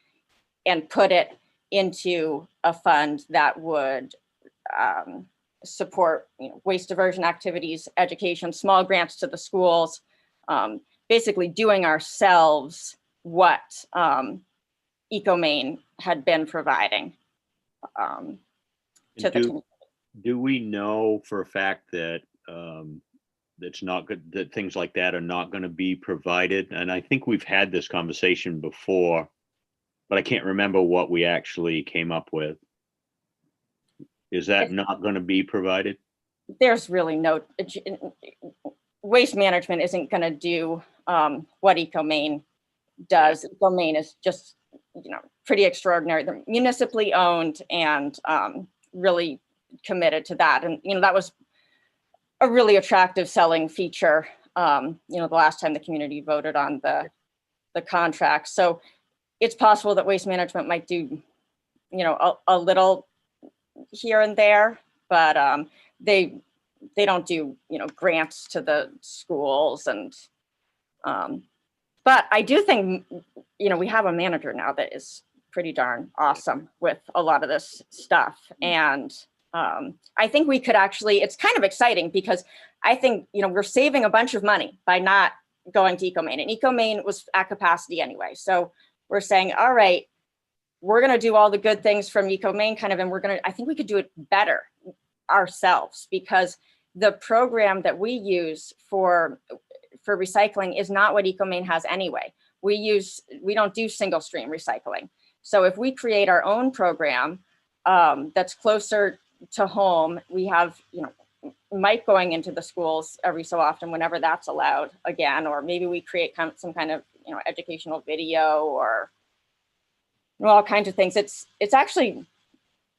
and put it into a fund that would support waste diversion activities, education, small grants to the schools, basically doing ourselves what EcoMaine had been providing to the community. Do we know for a fact that that's not good, that things like that are not going to be provided? And I think we've had this conversation before, but I can't remember what we actually came up with. Is that not going to be provided? There's really no, waste management isn't going to do what EcoMaine does. EcoMaine is just, pretty extraordinary. They're municipally owned and really committed to that. And, that was a really attractive selling feature, the last time the community voted on the contract. So it's possible that waste management might do, a little here and there, but they they don't do, grants to the schools and, but I do think, we have a manager now that is pretty darn awesome with a lot of this stuff. And I think we could actually, it's kind of exciting because I think, we're saving a bunch of money by not going to EcoMaine, and EcoMaine was at capacity anyway. So we're saying, all right, we're going to do all the good things from EcoMaine kind of, and I think we could do it better ourselves, because the program that we use for recycling is not what EcoMaine has anyway. We don't do single stream recycling. So if we create our own program that's closer to home, we have, Mike going into the schools every so often whenever that's allowed again, or maybe we create some kind of, educational video or all kinds of things. It's actually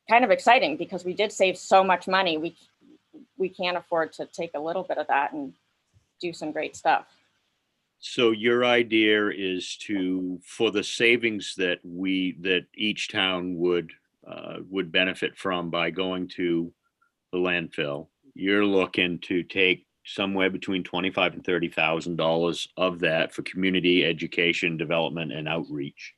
kind of exciting because we did save so much money. We can't afford to take a little bit of that and do some great stuff. So your idea is for the savings that each town would benefit from by going to the landfill, you're looking to take somewhere between $25,000 and $30,000 of that for community education, development, and outreach.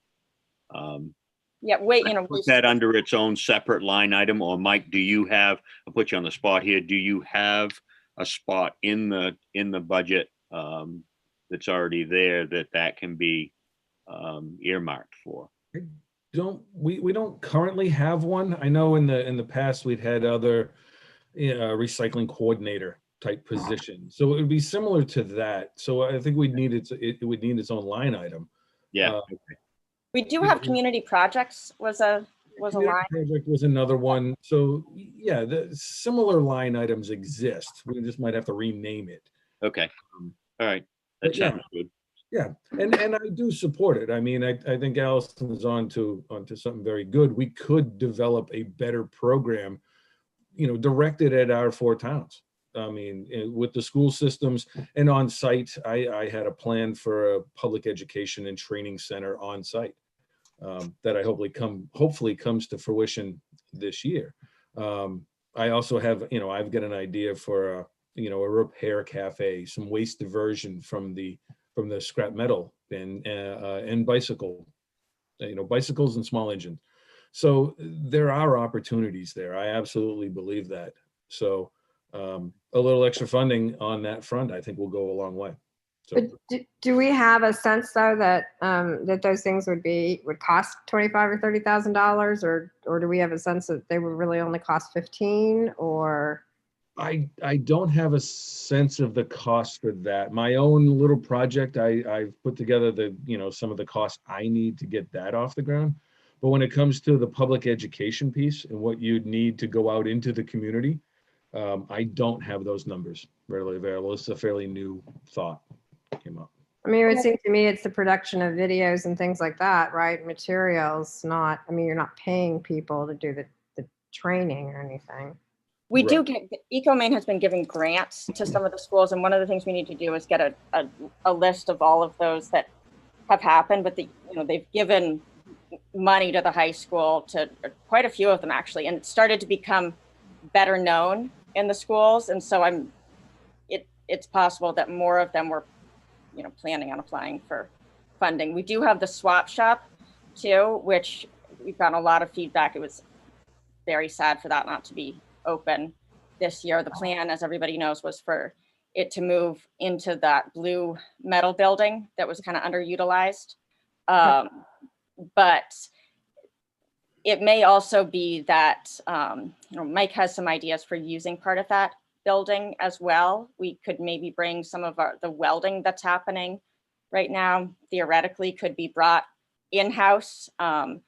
Yeah, Put that under its own separate line item, or Mike, I'll put you on the spot here. Do you have a spot in the budget that's already there that can be earmarked for? We don't currently have one. I know in the past we'd had other recycling coordinator type positions, so it would be similar to that. So I think it would need its own line item. Yeah. We do have community projects was a line. Project was another one. So yeah, the similar line items exist. We just might have to rename it. Okay. All right. That sounds good. Yeah, and I do support it. I mean, I think Allison's onto something very good. We could develop a better program, directed at our 4 towns. I mean, with the school systems and on site, I had a plan for a public education and training center on site that I hopefully comes to fruition this year. I also have, I've got an idea for a repair cafe, some waste diversion from the scrap metal and bicycles and small engines. So there are opportunities there. I absolutely believe that. So a little extra funding on that front, I think, will go a long way. So, but do we have a sense though that that those things would cost $25,000 or $30,000, or do we have a sense that they would really only cost 15? Or I don't have a sense of the cost for that. My own little project, I've put together some of the costs I need to get that off the ground. But when it comes to the public education piece and what you'd need to go out into the community, I don't have those numbers readily available. It's a fairly new thought that came up. I mean, it would seem to me it's the production of videos and things like that, right? Materials, you're not paying people to do the training or anything. We do get, EcoMaine has been giving grants to some of the schools, and one of the things we need to do is get a list of all of those that have happened, but they've given money to the high school, to quite a few of them actually, and it started to become better known in the schools. And so it's possible that more of them were, planning on applying for funding. We do have the swap shop too, which we've gotten a lot of feedback. It was very sad for that not to be open this year. The plan, as everybody knows, was for it to move into that blue metal building that was kind of underutilized. But it may also be that Mike has some ideas for using part of that building as well. We could maybe bring some of the welding that's happening right now, theoretically, could be brought in-house. The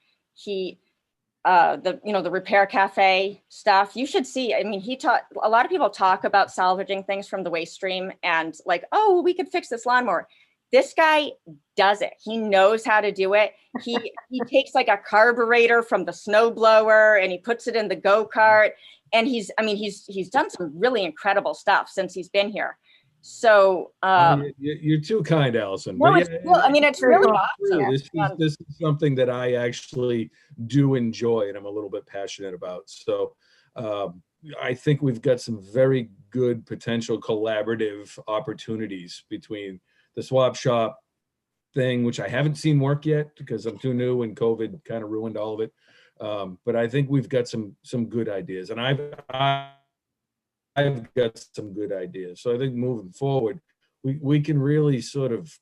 repair cafe stuff, you should see. I mean, a lot of people talk about salvaging things from the waste stream and like, oh, we could fix this lawnmower. This guy does it. He knows how to do it. He takes like a carburetor from the snow blower and he puts it in the go-kart. And he's done some really incredible stuff since he's been here. So you're too kind, Allison. No, but it's really awesome. This is something that I actually do enjoy and I'm a little bit passionate about. So I think we've got some very good potential collaborative opportunities between the swap shop thing, which I haven't seen work yet because I'm too new and COVID kind of ruined all of it. But I think we've got some good ideas, and I've got some good ideas. So I think moving forward, we can really sort of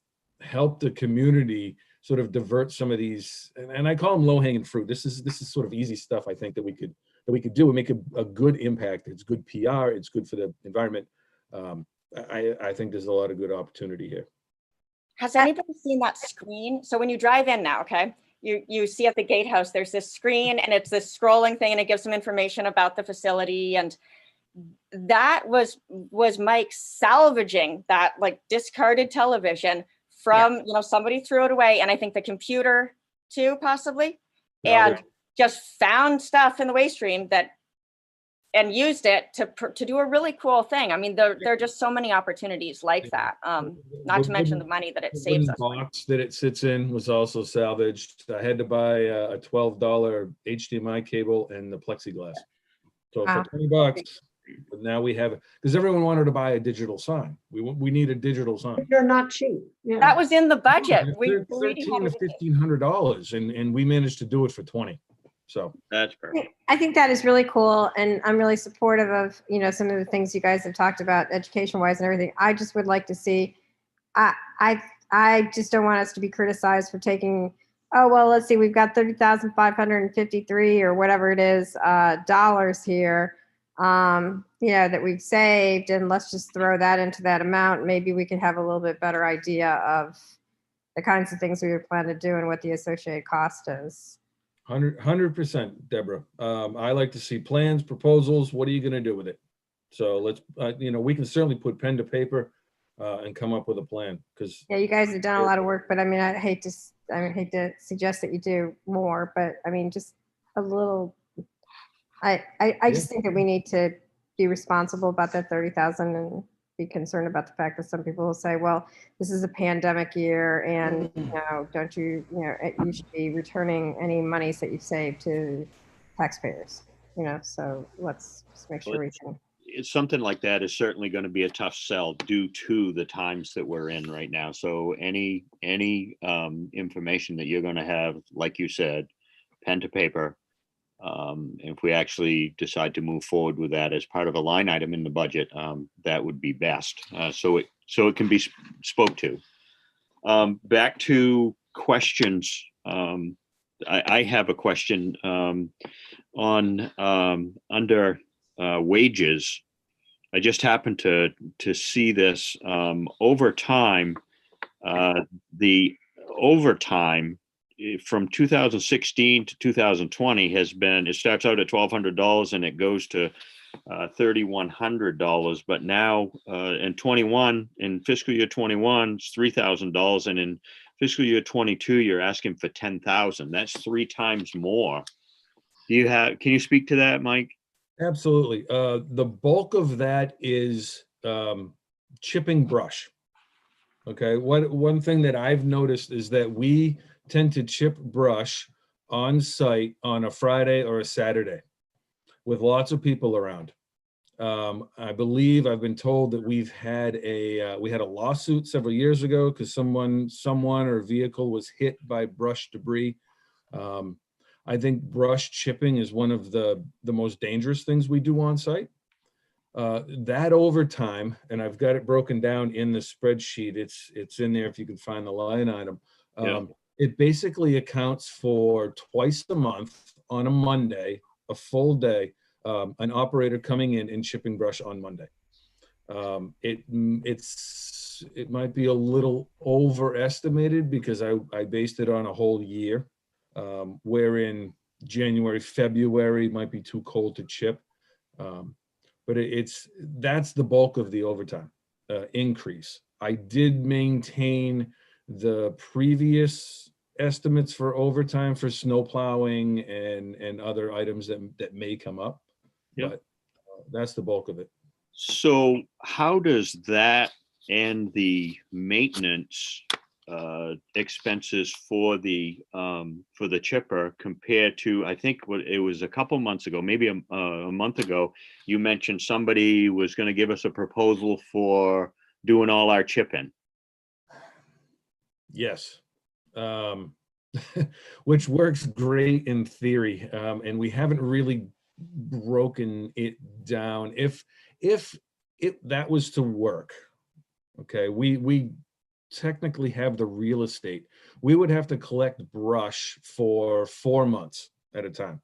help the community sort of divert some of these, and I call them low-hanging fruit. This is sort of easy stuff I think that we could do and make a good impact. It's good PR, it's good for the environment. I think there's a lot of good opportunity here. Has anybody seen that screen? So when you drive in now, okay, you see at the gatehouse, there's this screen and it's this scrolling thing and it gives some information about the facility. And that was Mike salvaging that like discarded television from, somebody threw it away. And I think the computer too, possibly, and just found stuff in the waste stream and used it to do a really cool thing. I mean, there are just so many opportunities like that. Not to mention the money that it saves us. The box that it sits in was also salvaged. I had to buy a $12 HDMI cable and the plexiglass. So for $20, but now we have it because everyone wanted to buy a digital sign. We need a digital sign. They're not cheap. Yeah. That was in the budget. $1,300 to $1,500, and we managed to do it for 20. So that's perfect. I think that is really cool, and I'm really supportive of some of the things you guys have talked about education wise and everything. I just would like to see. I just don't want us to be criticized for taking. Oh well, let's see. We've got $30,553 or whatever it is dollars here. That we've saved, and let's just throw that into that amount. Maybe we could have a little bit better idea of the kinds of things we would plan to do and what the associated cost is. 100%, Deborah. I like to see plans, proposals. What are you going to do with it? So let's, we can certainly put pen to paper and come up with a plan. Because you guys have done a lot of work, but I mean, I hate to suggest that you do more, but I mean, just a little. I just think that we need to be responsible about that 30,000 and be concerned about the fact that some people will say, well, this is a pandemic year and, don't you, you should be returning any monies that you've saved to taxpayers, so let's just make sure we can. It's something like that is certainly going to be a tough sell due to the times that we're in right now. So any information that you're going to have, like you said, pen to paper, if we actually decide to move forward with that as part of a line item in the budget, that would be best. So it can be spoke to. Back to questions. I have a question on under wages. I just happened to see this overtime. The overtime from 2016 to 2020 has been, it starts out at $1,200 and it goes to $3,100, but now in fiscal year 21 it's $3,000, and in fiscal year 22 you're asking for $10,000. That's 3 times more. Can you speak to that, Mike? Absolutely. The bulk of that is chipping brush. Okay, one thing that I've noticed is that we tend to chip brush on site on a Friday or a Saturday with lots of people around. I believe I've been told that we had a lawsuit several years ago because someone or vehicle was hit by brush debris. I think brush chipping is one of the most dangerous things we do on site. That overtime, and I've got it broken down in the spreadsheet. It's in there if you can find the line item. It basically accounts for twice a month on a Monday, a full day, an operator coming in and chipping brush on Monday. It might be a little overestimated because I based it on a whole year, wherein January, February might be too cold to chip. But that's the bulk of the overtime increase. I did maintain the previous estimates for overtime for snow plowing and other items that may come up, but that's the bulk of it. So how does that and the maintenance expenses for the chipper compared to, I think what it was a couple months ago, maybe a month ago, you mentioned somebody was going to give us a proposal for doing all our chipping. Yes. Which works great in theory. And we haven't really broken it down. If that was to work, okay, we technically have the real estate. We would have to collect brush for 4 months at a time,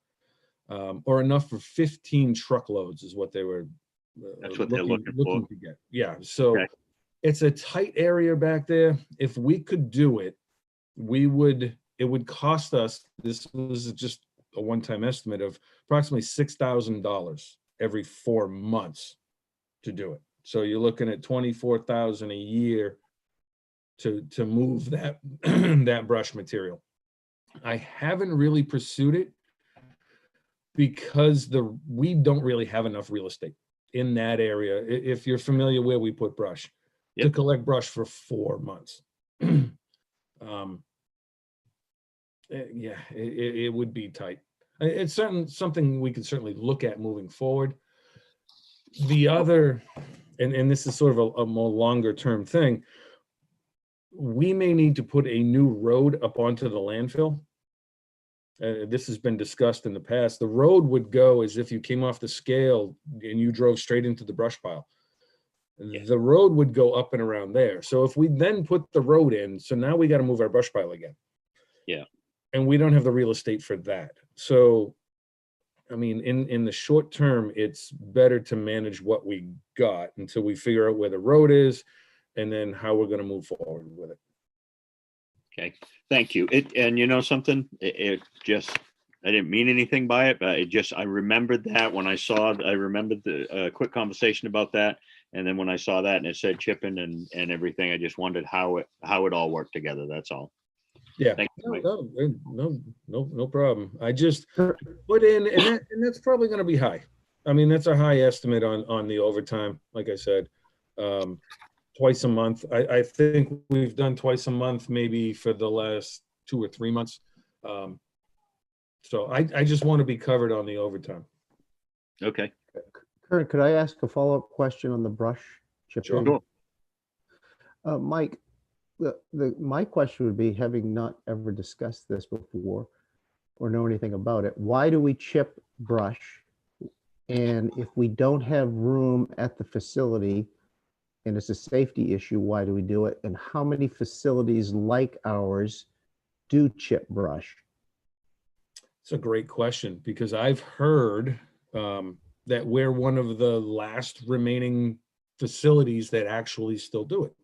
or enough for 15 truckloads is what they were That's what they're looking for. to get. Yeah, so Okay. it's a tight area back there. If we could do it, it would cost us, this was just a one-time estimate of approximately $6,000 every 4 months to do it. So you're looking at $24,000 a year to move that that brush material. I haven't really pursued it because we don't really have enough real estate in that area. If you're familiar where we put brush, Yep. to collect brush for 4 months. Yeah, it would be tight. It's something we could certainly look at moving forward. The other, and this is sort of a more longer term thing, we may need to put a new road up onto the landfill. This has been discussed in the past. The road would go as if you came off the scale and you drove straight into the brush pile. Yeah. The road would go up and around there. So if we then put the road in, so now we got to move our brush pile again. Yeah. And we don't have the real estate for that. So, I mean, in the short term, it's better to manage what we got until we figure out where the road is and then how we're going to move forward with it. Okay, thank you. And you know something, it just, I didn't mean anything by it, but I remembered that when I remembered the quick conversation about that. And then when I saw that and it said chipping and everything, I just wondered how it all worked together. That's all. Yeah, Thank you, Mike. no problem. I just put in, and that's probably going to be high. I mean, that's a high estimate on the overtime. Like I said, twice a month. I think we've done twice a month, maybe for the last 2 or 3 months. So I just want to be covered on the overtime. Okay. Kurt, could I ask a follow-up question on the brush chipping? Sure. Mike, my question would be, having not ever discussed this before or know anything about it, why do we chip brush? And if we don't have room at the facility and it's a safety issue, why do we do it? And how many facilities like ours do chip brush? It's a great question, because I've heard that we're one of the last remaining facilities that actually still do it.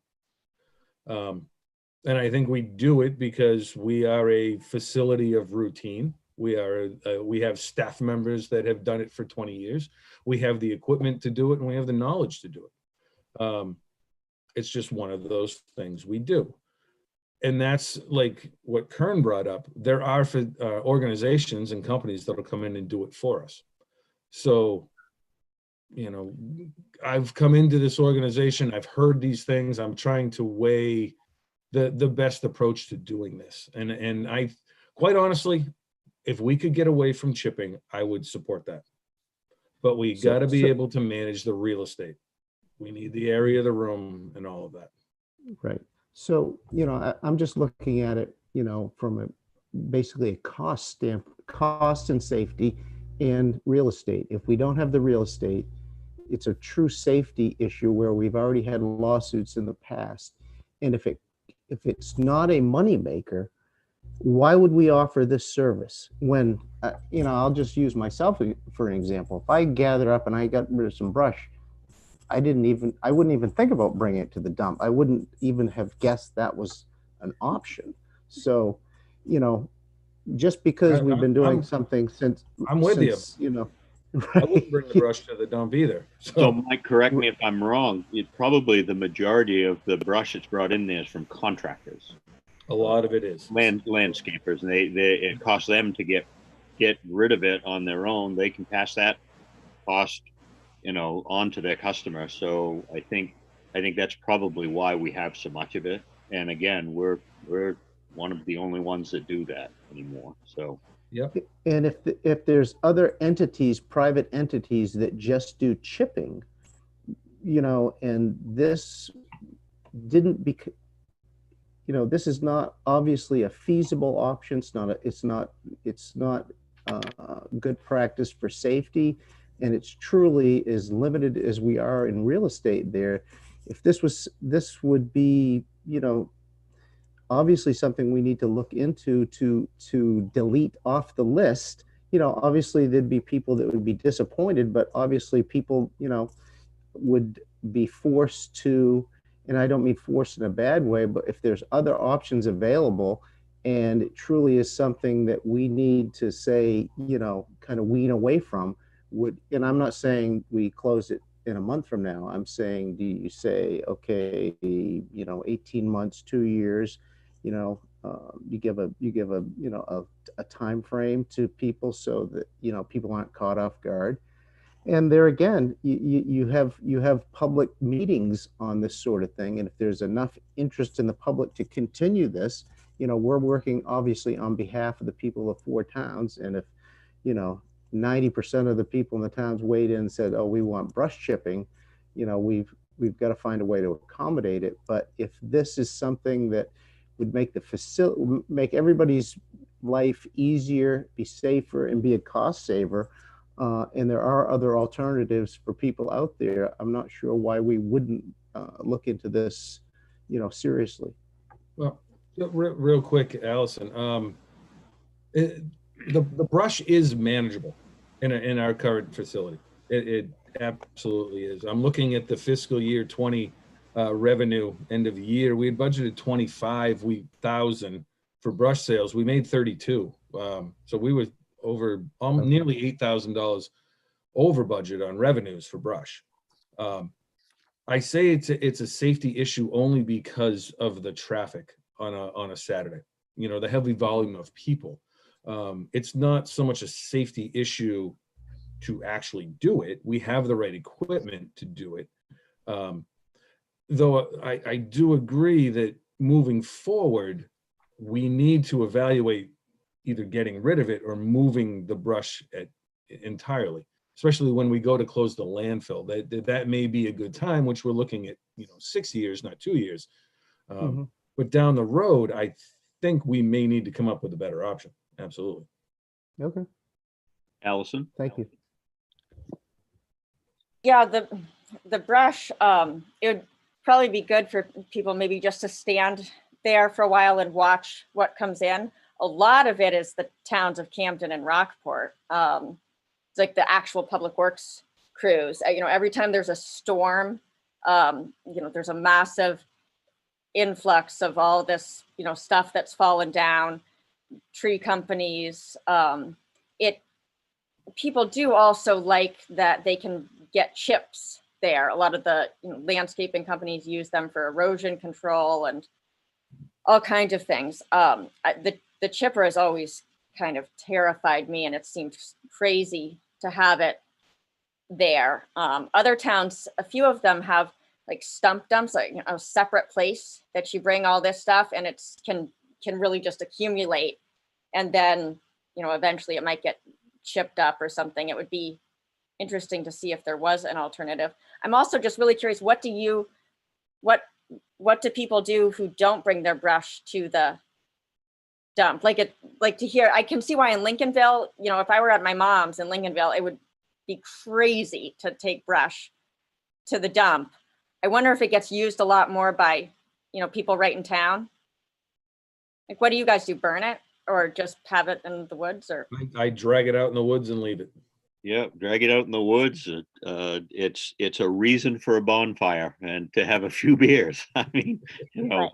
And I think we do it because we are a facility of routine. We have staff members that have done it for 20 years. We have the equipment to do it, and we have the knowledge to do it. It's just one of those things we do. And that's like what Kern brought up. There are organizations and companies that will come in and do it for us. So, you know, I've come into this organization, I've heard these things, I'm trying to weigh the best approach to doing this. And I, quite honestly, if we could get away from chipping, I would support that. But we got to be able to manage the real estate. We need the area of the room and all of that. Right. So, you know, I'm just looking at it, you know, from basically a cost and safety and real estate. If we don't have the real estate, it's a true safety issue where we've already had lawsuits in the past. And if it's not a moneymaker, why would we offer this service when, you know, I'll just use myself for an example. If I gather up and I got rid of some brush, I wouldn't even think about bringing it to the dump. I wouldn't even have guessed that was an option. So, you know, just because we've been doing something since, I'm with you know, I wouldn't bring the brush to the dump either. So Mike, correct me if I'm wrong. Probably the majority of the brush that's brought in there is from contractors. A lot of it is landscapers, and it costs them to get rid of it on their own. They can pass that cost, you know, on to their customer. So I think that's probably why we have so much of it. And again, we're one of the only ones that do that anymore. So, Yep. And if there's other entities, private entities that just do chipping, and this didn't this is not obviously a feasible option. It's not good practice for safety, and it's truly as limited as we are in real estate there. If this would be, obviously something we need to look into to delete off the list. Obviously there'd be people that would be disappointed, but obviously people, would be forced to, and I don't mean forced in a bad way, but if there's other options available and it truly is something that we need to say, kind of wean away from, and I'm not saying we close it in a month from now. I'm saying, do you say, okay, 18 months, 2 years, you give a time frame to people so that, people aren't caught off guard. And there again, you have public meetings on this sort of thing. And if there's enough interest in the public to continue this, we're working obviously on behalf of the people of 4 towns. And if, 90% of the people in the towns weighed in and said, oh, we want brush chipping, we've got to find a way to accommodate it. But if this is something that would make everybody's life easier, be safer, and be a cost saver, and there are other alternatives for people out there, I'm not sure why we wouldn't look into this, seriously. Well, real quick, Allison, the brush is manageable in our current facility. It absolutely is. I'm looking at the fiscal year 20 revenue end of the year. We had budgeted 25,000 for brush sales. We made 32. So we were over nearly $8,000 over budget on revenues for brush. I say it's a safety issue only because of the traffic on a Saturday. The heavy volume of people. It's not so much a safety issue to actually do it. We have the right equipment to do it. Though I do agree that moving forward, we need to evaluate either getting rid of it or moving the brush entirely, especially when we go to close the landfill. That may be a good time, which we're looking at, 6 years, not 2 years. But down the road, I think we may need to come up with a better option. Absolutely. Okay. Allison? Thank you. Yeah, the brush, it would probably be good for people maybe just to stand there for a while and watch what comes in. A lot of it is the towns of Camden and Rockport. It's like the actual public works crews. Every time there's a storm, there's a massive influx of all this, stuff that's fallen down, tree companies. People do also like that they can get chips there. A lot of the landscaping companies use them for erosion control and all kinds of things. The chipper has always kind of terrified me, and it seemed crazy to have it there. Other towns, a few of them have like stump dumps, like a separate place that you bring all this stuff, and it can really just accumulate, and then eventually it might get chipped up or something. It would be interesting to see if there was an alternative. I'm also just really curious, what do people do who don't bring their brush to the dump? Like to hear, I can see why in Lincolnville, if I were at my mom's in Lincolnville, it would be crazy to take brush to the dump. I wonder if it gets used a lot more by, people right in town. Like, what do you guys do? Burn it or just have it in the woods? Or I drag it out in the woods and leave it. Yeah, drag it out in the woods. It's a reason for a bonfire and to have a few beers. I mean, Right.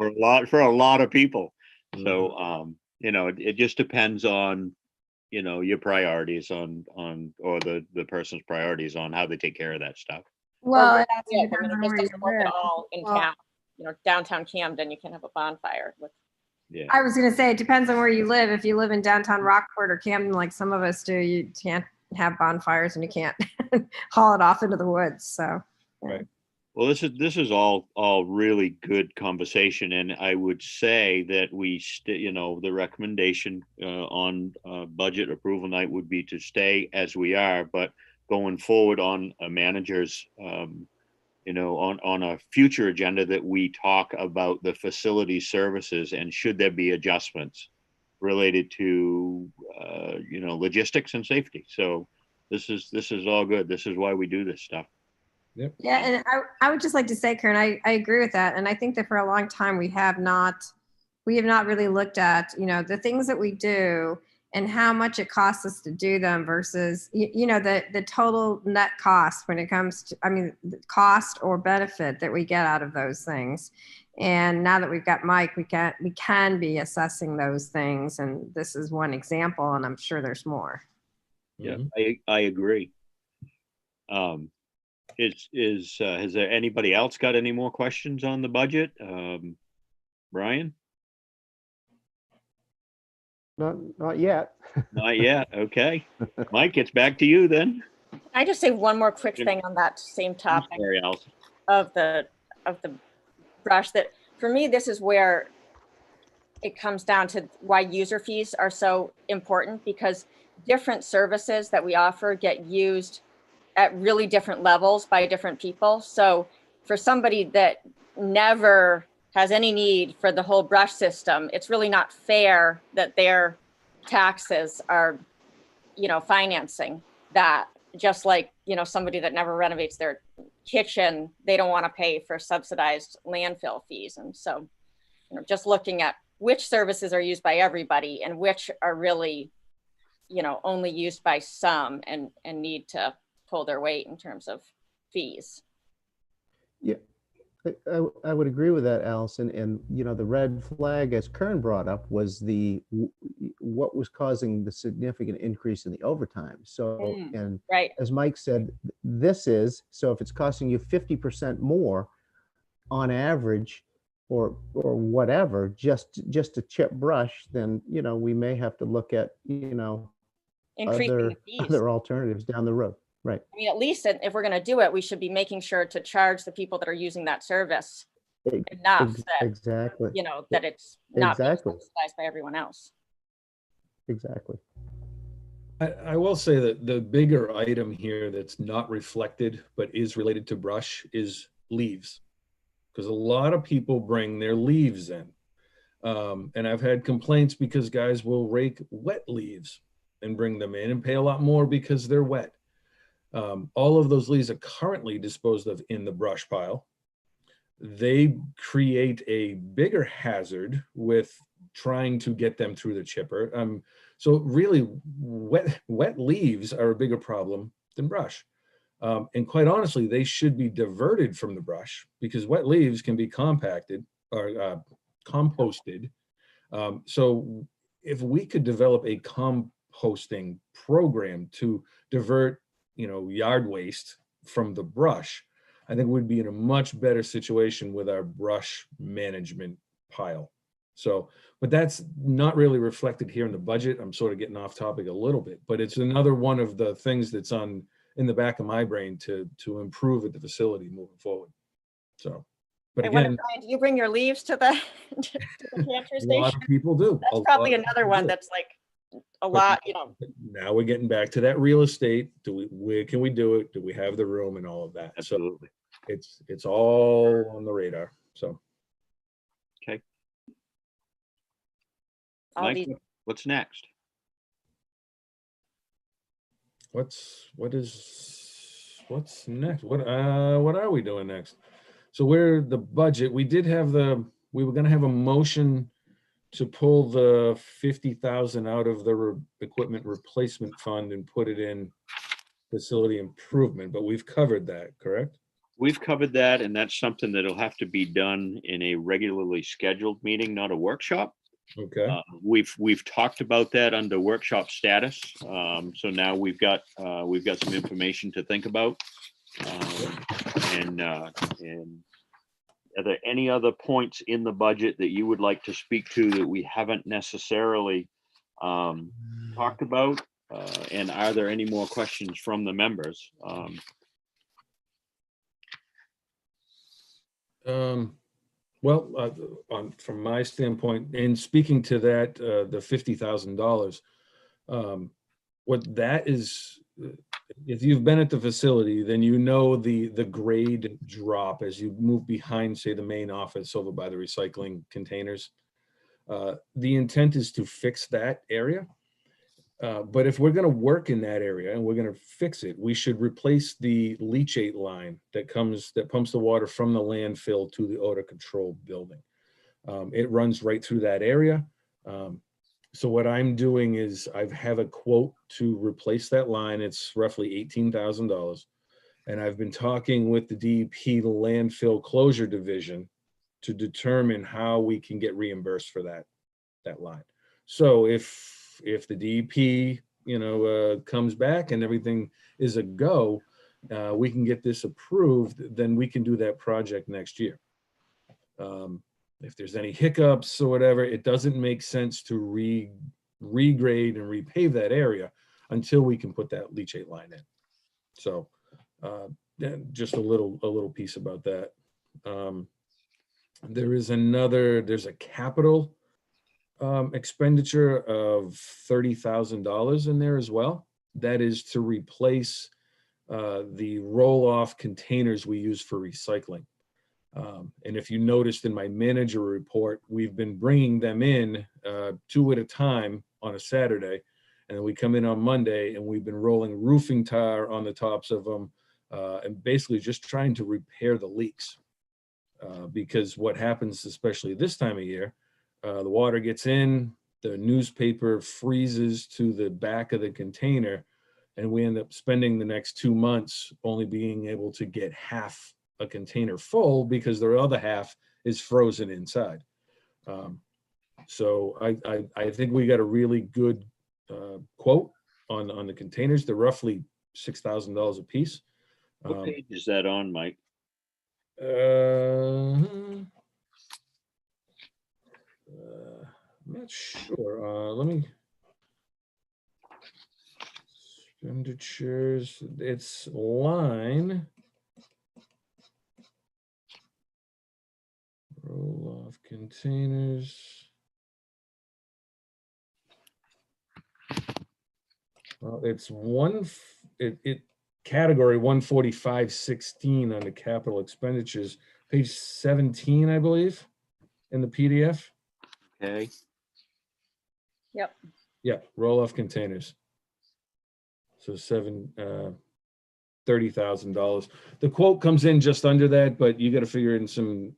for a lot of people. So it just depends on your priorities on or the person's priorities on how they take care of that stuff. Well, Or it that's it. depends on It where just you doesn't work at live. all in Well, town. Downtown Camden, you can have a bonfire with. Yeah. I was going to say, it depends on where you live. If you live in downtown Rockport or Camden, like some of us do, you can't have bonfires and you can't haul it off into the woods. So, Right. Well, this is all really good conversation, and I would say that the recommendation on budget approval night would be to stay as we are, but going forward on a manager's, on a future agenda, that we talk about the facility services and should there be adjustments related to logistics and safety. So this is all good. This is why we do this stuff. Yep. Yeah, and I would just like to say, Karen, I agree with that. And I think that for a long time, we have not really looked at, the things that we do and how much it costs us to do them versus, the total net cost when it comes to, the cost or benefit that we get out of those things. And now that we've got Mike, we can be assessing those things. And this is one example, and I'm sure there's more. Yeah, I agree. Has there anybody else got any more questions on the budget? Brian? Not yet. Not yet. Okay. Mike, it's back to you then. Can I just say one more quick thing on that same topic Sorry, Allison. of the brush, that for me, this is where it comes down to why user fees are so important, because different services that we offer get used at really different levels by different people. So for somebody that never has any need for the whole brush system, it's really not fair that their taxes are, financing that. Just like, somebody that never renovates their kitchen, they don't want to pay for subsidized landfill fees. And so, just looking at which services are used by everybody and which are really, only used by some and need to pull their weight in terms of fees. Yeah, I would agree with that, Allison. And, the red flag, as Kern brought up, was what was causing the significant increase in the overtime. So, and right, as Mike said, so if it's costing you 50% more on average or whatever, just to chip brush, then, we may have to look at, increasing the fees. other alternatives down the road. Right. I mean, at least if we're going to do it, we should be making sure to charge the people that are using that service enough that, Exactly. that it's not being Exactly. subsidized by everyone else. Exactly. I will say that the bigger item here that's not reflected but is related to brush is leaves, because a lot of people bring their leaves in. And I've had complaints because guys will rake wet leaves and bring them in and pay a lot more because they're wet. All of those leaves are currently disposed of in the brush pile. They create a bigger hazard with trying to get them through the chipper. So really, wet leaves are a bigger problem than brush. And quite honestly, they should be diverted from the brush, because wet leaves can be compacted or composted. So if we could develop a composting program to divert yard waste from the brush, I think we'd be in a much better situation with our brush management pile. So, but that's not really reflected here in the budget. I'm sort of getting off topic a little bit, but it's another one of the things that's in the back of my brain to improve at the facility moving forward. So, but again, do you bring your leaves to the, to the pantry a lot station? of people do. That's probably another one that's like a lot, Now we're getting back to that real estate. Where can we do it? Do we have the room and all of that? Absolutely. So it's all on the radar. So. Okay. all Mike, these. what's next? What's next? What are we doing next? So we're the budget. We were going to have a motion to pull the 50,000 out of the equipment replacement fund and put it in facility improvement, but we've covered that, correct? We've covered that, and that's something that'll have to be done in a regularly scheduled meeting, not a workshop. Okay. We've talked about that under workshop status. So now we've got some information to think about. And are there any other points in the budget that you would like to speak to that we haven't necessarily talked about? And are there any more questions from the members? Well, from my standpoint, in speaking to that, the $50,000, what that is, if you've been at the facility, then you know the grade drop as you move behind, say, the main office over by the recycling containers. The intent is to fix that area. But if we're going to work in that area and we're going to fix it, we should replace the leachate line that pumps the water from the landfill to the odor control building. It runs right through that area. So what I'm doing is I have a quote to replace that line. It's roughly $18,000. And I've been talking with the DEP, the landfill closure division, to determine how we can get reimbursed for that line. So if the DEP, comes back and everything is a go, we can get this approved, then we can do that project next year. If there's any hiccups or whatever, it doesn't make sense to regrade and repave that area until we can put that leachate line in. So just a little piece about that. There's a capital expenditure of $30,000 in there as well. That is to replace the roll-off containers we use for recycling. And if you noticed in my manager report, we've been bringing them in 2 at a time on a Saturday, and then we come in on Monday and we've been rolling roofing tar on the tops of them and basically just trying to repair the leaks. Because what happens, especially this time of year, the water gets in, the newspaper freezes to the back of the container, and we end up spending the next 2 months only being able to get half a container full because the other half is frozen inside. So I think we got a really good quote on the containers. They're roughly $6,000 a piece. What page is that on, Mike? I'm not sure. Let me. Expenditures. It's line. Roll off containers. Well, it's category 145.16 on the capital expenditures, page 17, I believe, in the PDF. Okay. Yep. Yeah, roll off containers. So $30,000. The quote comes in just under that, but you got to figure in some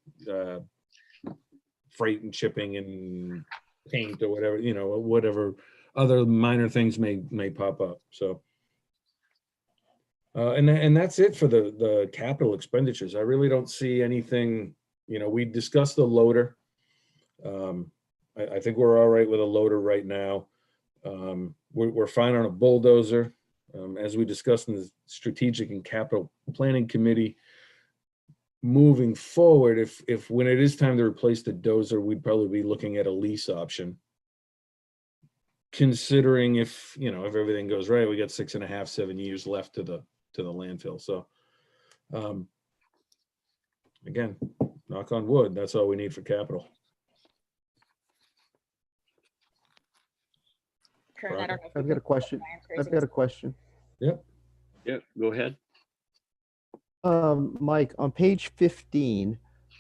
freight and shipping and paint or whatever, whatever other minor things may pop up. So, and that's it for the capital expenditures. I really don't see anything. We discussed the loader. I think we're all right with a loader right now. We're fine on a bulldozer. As we discussed in the Strategic and Capital Planning Committee, moving forward, if when it is time to replace the dozer, we'd probably be looking at a lease option. Considering if everything goes right, we got 6.5, 7 years left to the landfill. So again, knock on wood, that's all we need for capital. Karen, I don't know if I've you got can- a question. I've got a question. Yep. Go ahead. Mike, on page 15,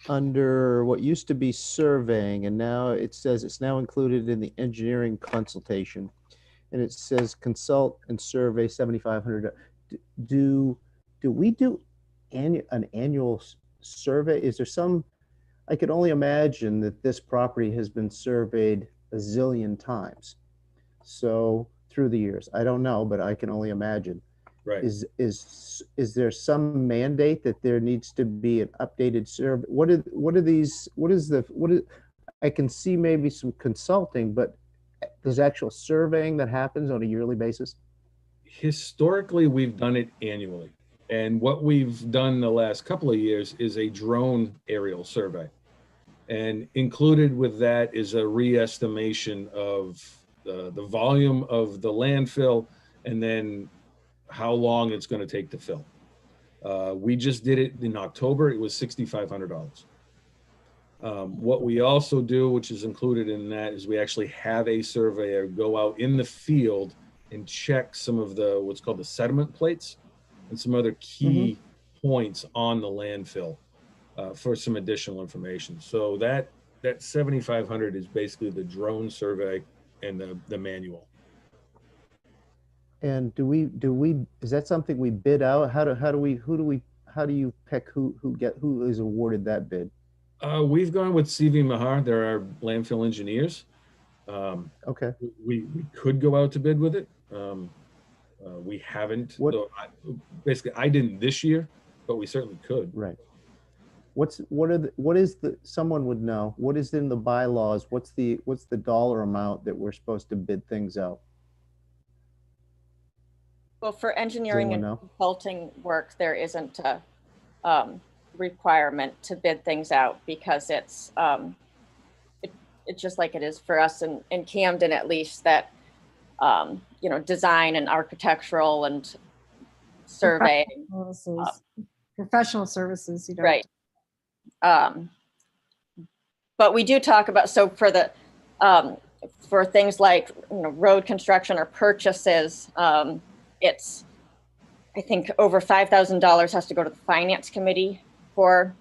under what used to be surveying, and now it says it's now included in the engineering consultation, and it says consult and survey 7,500. Do we do an annual survey? Is there some? I could only imagine that this property has been surveyed a zillion times. So through the years, I don't know, but I can only imagine. Right. Is there some mandate that there needs to be an updated survey? I can see maybe some consulting, but there's actual surveying that happens on a yearly basis? Historically, we've done it annually. And what we've done the last couple of years is a drone aerial survey. And included with that is a re-estimation of the volume of the landfill and then how long it's going to take to fill. We just did it in October. It was $6,500. What we also do, which is included in that, is we actually have a surveyor go out in the field and check some of the, what's called the sediment plates and some other key points on the landfill for some additional information. So that 7,500 is basically the drone survey and the manual. And do we, is that something we bid out? How do you pick who is awarded that bid? We've gone with CV Mahar. They're our landfill engineers. Okay. We could go out to bid with it. We haven't. Basically, I didn't this year, but we certainly could. Right. Someone would know, what is in the bylaws? What's the dollar amount that we're supposed to bid things out? Well, for engineering and know? consulting work, there isn't a requirement to bid things out because it's just like it is for us in Camden, at least, that you know, design and architectural and surveying. Professional services, you don't. Right. But we do talk about, so for the for things like, you know, road construction or purchases, it's, I think, over $5,000 has to go to the finance committee for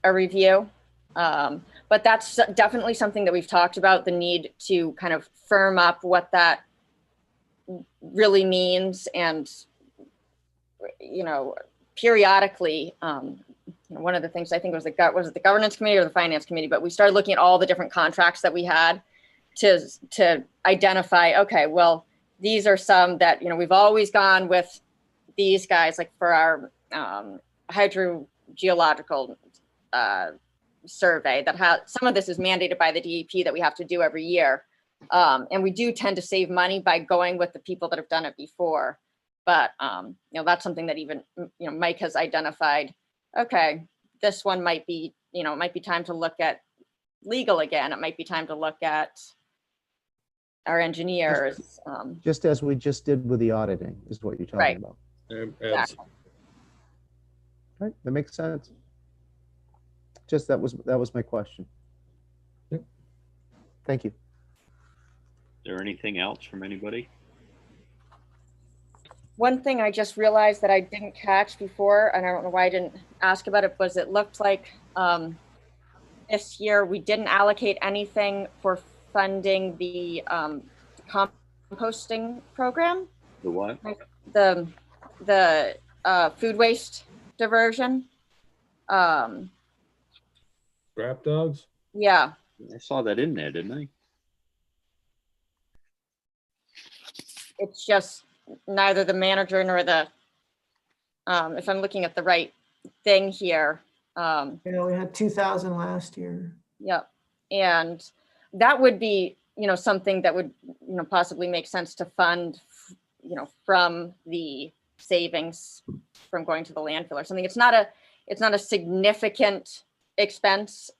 a review. But that's definitely something that we've talked about, the need to kind of firm up what that really means. And, you know, periodically, one of the things I think was the governance committee or the finance committee, but we started looking at all the different contracts that we had to identify, okay, well, these are some that, you know, we've always gone with these guys, like for our hydrogeological survey that has, some of this is mandated by the DEP that we have to do every year. And we do tend to save money by going with the people that have done it before. But, you know, that's something that even, you know, Mike has identified, okay, this one might be, you know, it might be time to look at legal again. It might be time to look at our engineers. Just as we just did with the auditing is what you're talking Right. about. Exactly. Right, that makes sense. Just that was my question. Yep. Thank you. Is there anything else from anybody? One thing I just realized that I didn't catch before, and I don't know why I didn't ask about it, was it looked like this year we didn't allocate anything for funding the composting program. The what? The food waste diversion. Scrap dogs? Yeah. I saw that in there, didn't I? It's just neither the manager nor the, if I'm looking at the right thing here. You know, we had 2,000 last year. Yep. And that would be, you know, something that would, you know, possibly make sense to fund, you know, from the savings from going to the landfill or something. It's not a significant expense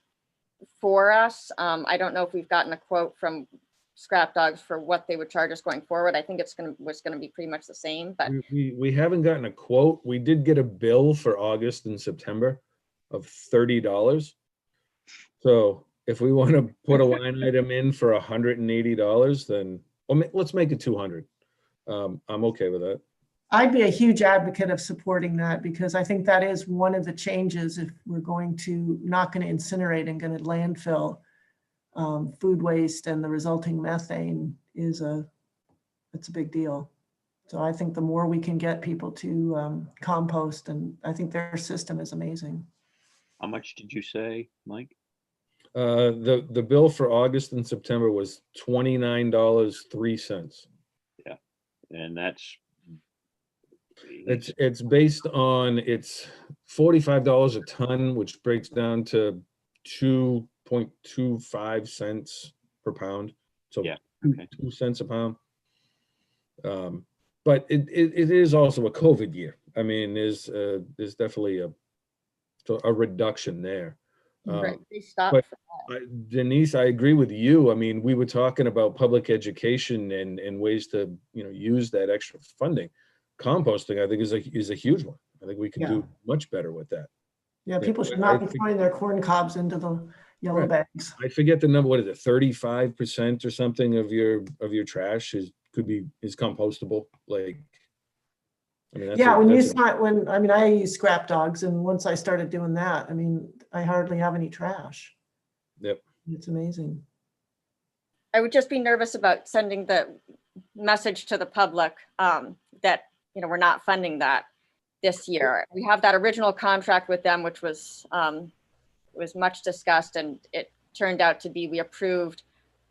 for us. I don't know if we've gotten a quote from Scrap Dogs for what they would charge us going forward. I think was going to be pretty much the same, but We haven't gotten a quote. We did get a bill for August and September of $30. So if we want to put a line item in for $180, then let's make it 200. I'm okay with that. I'd be a huge advocate of supporting that because I think that is one of the changes if we're not going to incinerate and going to landfill. Food waste and the resulting methane it's a big deal. So I think the more we can get people to compost, and I think their system is amazing. How much did you say, Mike? The bill for August and September was $29.03. Yeah, and that's it's based on it's $45 a ton, which breaks down to 2.25 cents per pound. So yeah, okay. 2 cents a pound. But it is also a COVID year. I mean, there's definitely a reduction there. right, they stopped But for that. Denise, I agree with you. I mean, we were talking about public education and ways to, you know, use that extra funding. Composting, I think, is a huge one. I think we can do much better with that. Yeah, people should not be throwing their corn cobs into the yellow Right. bags. I forget the number, what is it, 35% or something of your trash is compostable, like, I mean, Yeah, when you that's a- start, I mean, I use scrap dogs, and once I started doing that, I mean, I hardly have any trash. Yep. It's amazing. I would just be nervous about sending the message to the public that, we're not funding that this year. We have that original contract with them, which was much discussed, and it turned out to be, we approved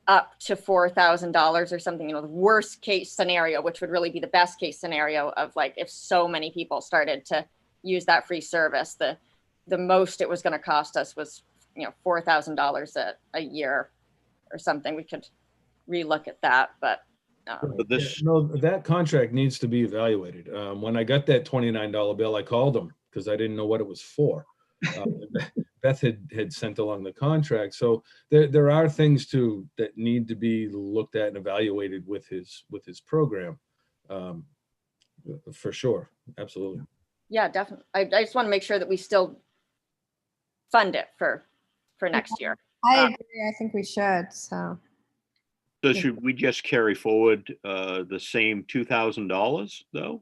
up to $4,000 or something, the worst case scenario, which would really be the best case scenario of like, if so many people started to use that free service, the most it was going to cost us was, $4,000 a year or something. We could relook at that, but But this, No, that contract needs to be evaluated. When I got that $29 bill, I called them because I didn't know what it was for. Beth had sent along the contract. So there are things that need to be looked at and evaluated with his program. For sure. Absolutely. yeah, definitely. I just want to make sure that we still fund it for next year. I agree. I think we should. So should we just carry forward the same $2,000 though?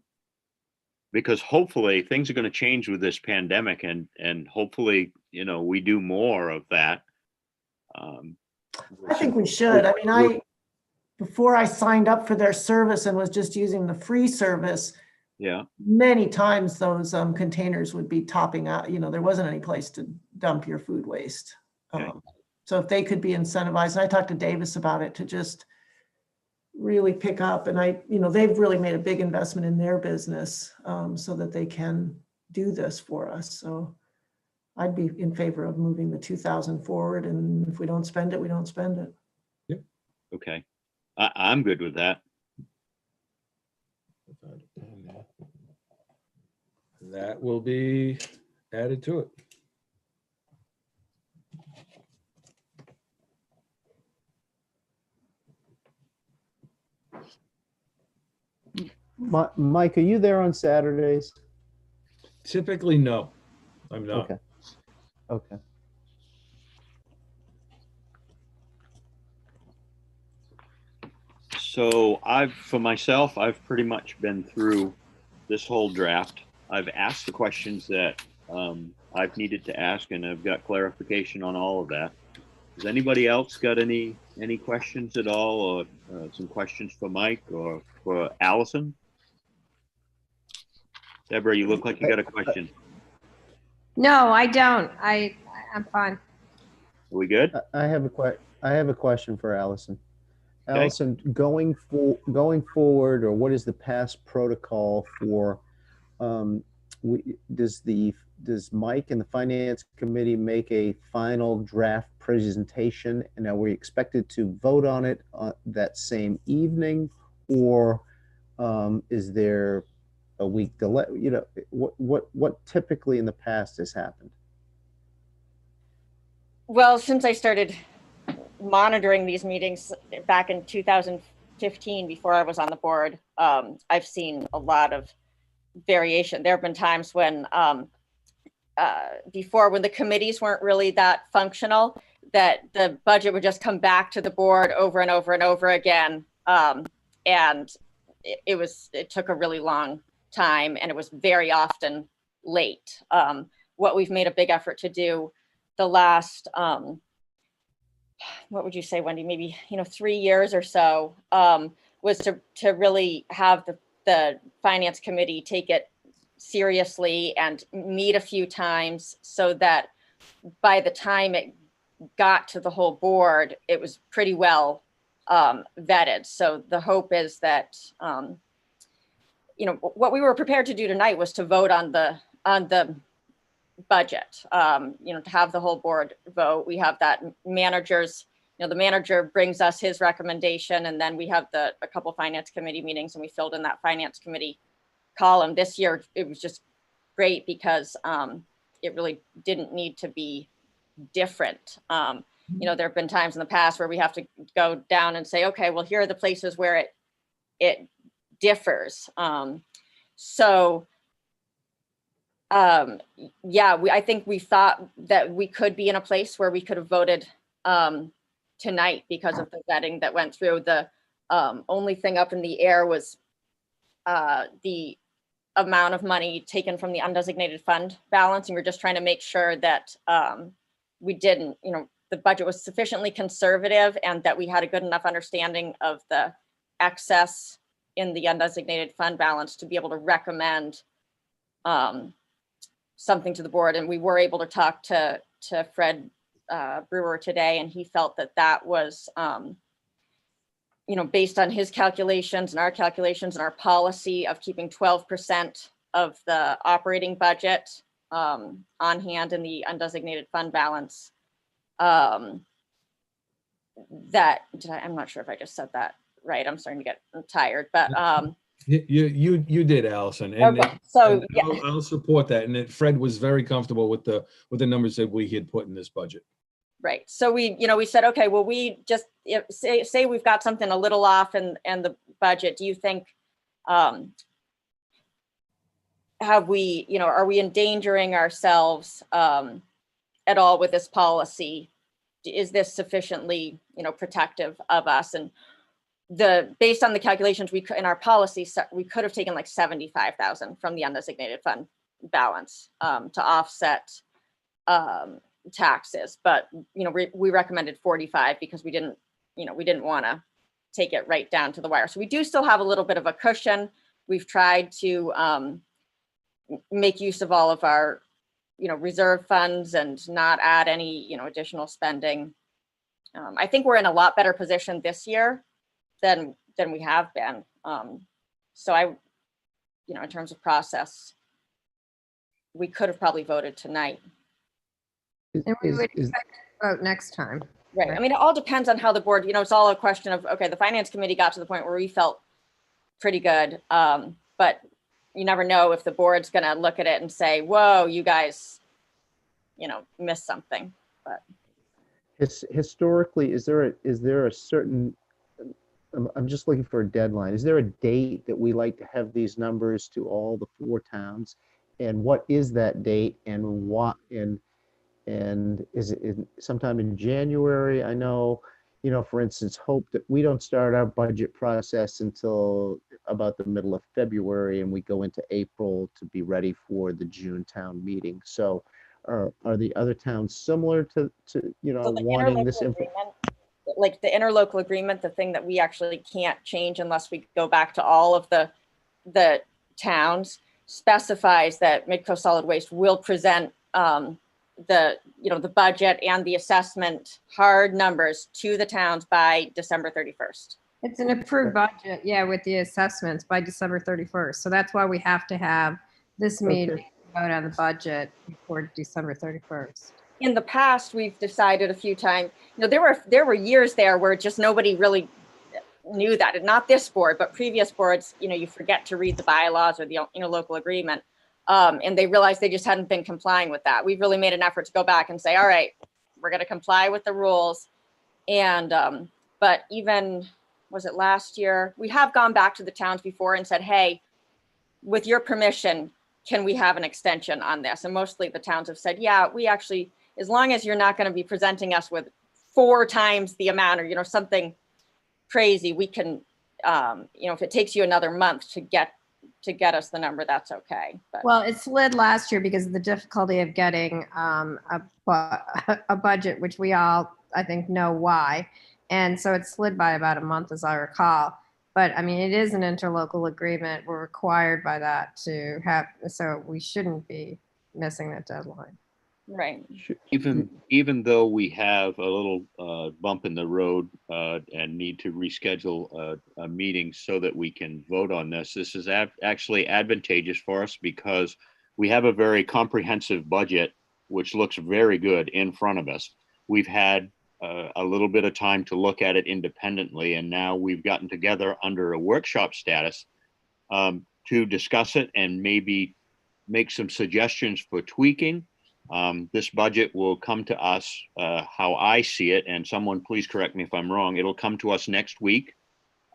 Because hopefully things are going to change with this pandemic, and hopefully, we do more of that. I think we should. I mean, before I signed up for their service and was just using the free service, Yeah. many times those containers would be topping out. There wasn't any place to dump your food waste. Okay. So if they could be incentivized, and I talked to Davis about it, to just really pick up, and they've really made a big investment in their business so that they can do this for us. So I'd be in favor of moving the 2,000 forward, and if we don't spend it, we don't spend it. Yep. Okay. I'm good with that. That will be added to it. Mike, are you there on Saturdays? Typically, no, I'm not. Okay. Okay. So for myself, I've pretty much been through this whole draft. I've asked the questions that I've needed to ask, and I've got clarification on all of that. Has anybody else got any questions at all, or some questions for Mike or for Allison? Deborah, you look like you got a question. no, I don't. I'm fine. Are we good? I have a question for Allison. Okay. Allison, going forward, or what is the past protocol for? Does Mike and the Finance Committee make a final draft presentation, and are we expected to vote on it that same evening, or is there a week delay? What typically in the past has happened? Well, since I started monitoring these meetings back in 2015, before I was on the board, I've seen a lot of variation. There have been times when before, when the committees weren't really that functional, that the budget would just come back to the board over and over and over again. And it took a really long time, and it was very often late. What we've made a big effort to do the last, what would you say, Wendy, maybe, 3 years or so, was to really have the Finance Committee take it seriously and meet a few times, so that by the time it got to the whole board, it was pretty well vetted. So the hope is that, what we were prepared to do tonight was to vote on the budget, to have the whole board vote. We have that managers, the manager brings us his recommendation, and then we have a couple Finance Committee meetings, and we filled in that Finance Committee column. This year, it was just great because it really didn't need to be different. There have been times in the past where we have to go down and say, okay, well, here are the places where it differs. So Yeah, I think we thought that we could be in a place where we could have voted tonight because of the vetting that went through. The only thing up in the air was the amount of money taken from the undesignated fund balance. And we're just trying to make sure that we didn't, the budget was sufficiently conservative and that we had a good enough understanding of the excess in the undesignated fund balance to be able to recommend something to the board. And we were able to talk to Fred Brewer today, and he felt that that was, based on his calculations and our policy of keeping 12% of the operating budget on hand in the undesignated fund balance. I'm not sure if I just said that right. I'm starting to get tired, but You did, Allison. And, okay. So and I'll support that. And Fred was very comfortable with the numbers that we had put in this budget. Right. So we said, okay, well, we just say we've got something a little off in the budget. Do you think, have we, are we endangering ourselves at all with this policy? Is this sufficiently, protective of us? And based on the calculations in our policy, we could have taken like 75,000 from the undesignated fund balance to offset taxes, but we recommended 45 because we didn't want to take it right down to the wire. So we do still have a little bit of a cushion. We've tried to make use of all of our reserve funds and not add any additional spending. I think we're in a lot better position this year than we have been. So in terms of process, we could have probably voted tonight. And we would expect to vote next time. Right. I mean, it all depends on how the board, it's all a question of, okay, the finance committee got to the point where we felt pretty good. But you never know if the board's going to look at it and say, whoa, you guys, missed something. But historically, is there a certain, I'm just looking for a deadline. Is there a date that we like to have these numbers to all the 4 towns? And what is that date, and what, and is it sometime in January? I know, for instance, hope that we don't start our budget process until about the middle of February, and we go into April to be ready for the June town meeting. So are the other towns similar to wanting this information? Like the interlocal agreement, the thing that we actually can't change unless we go back to all of the towns, specifies that Midco Solid Waste will present the budget and the assessment hard numbers to the towns by December 31st. It's an approved budget, yeah, with the assessments by December 31st. So that's why we have to have this meeting, vote on the budget before December 31st. In the past, we've decided a few times, there were years there where just nobody really knew that, and not this board, but previous boards, you forget to read the bylaws or the interlocal agreement. And they realized they just hadn't been complying with that. We've really made an effort to go back and say, all right, we're going to comply with the rules. And, but even, was it last year? We have gone back to the towns before and said, hey, with your permission, can we have an extension on this? And mostly the towns have said, yeah, we actually, as long as you're not going to be presenting us with 4 times the amount or, something crazy, we can, if it takes you another month to get us the number, that's okay. But. Well, it slid last year because of the difficulty of getting a budget, which we all, I think, know why. And so it slid by about a month, as I recall. But I mean, it is an interlocal agreement. We're required by that to have, so we shouldn't be missing that deadline. Right. Even though we have a little bump in the road and need to reschedule a meeting so that we can vote on this, this is actually advantageous for us because we have a very comprehensive budget, which looks very good in front of us. We've had a little bit of time to look at it independently, and now we've gotten together under a workshop status to discuss it and maybe make some suggestions for tweaking. This budget will come to us how I see it, and someone please correct me if I'm wrong. It'll come to us next week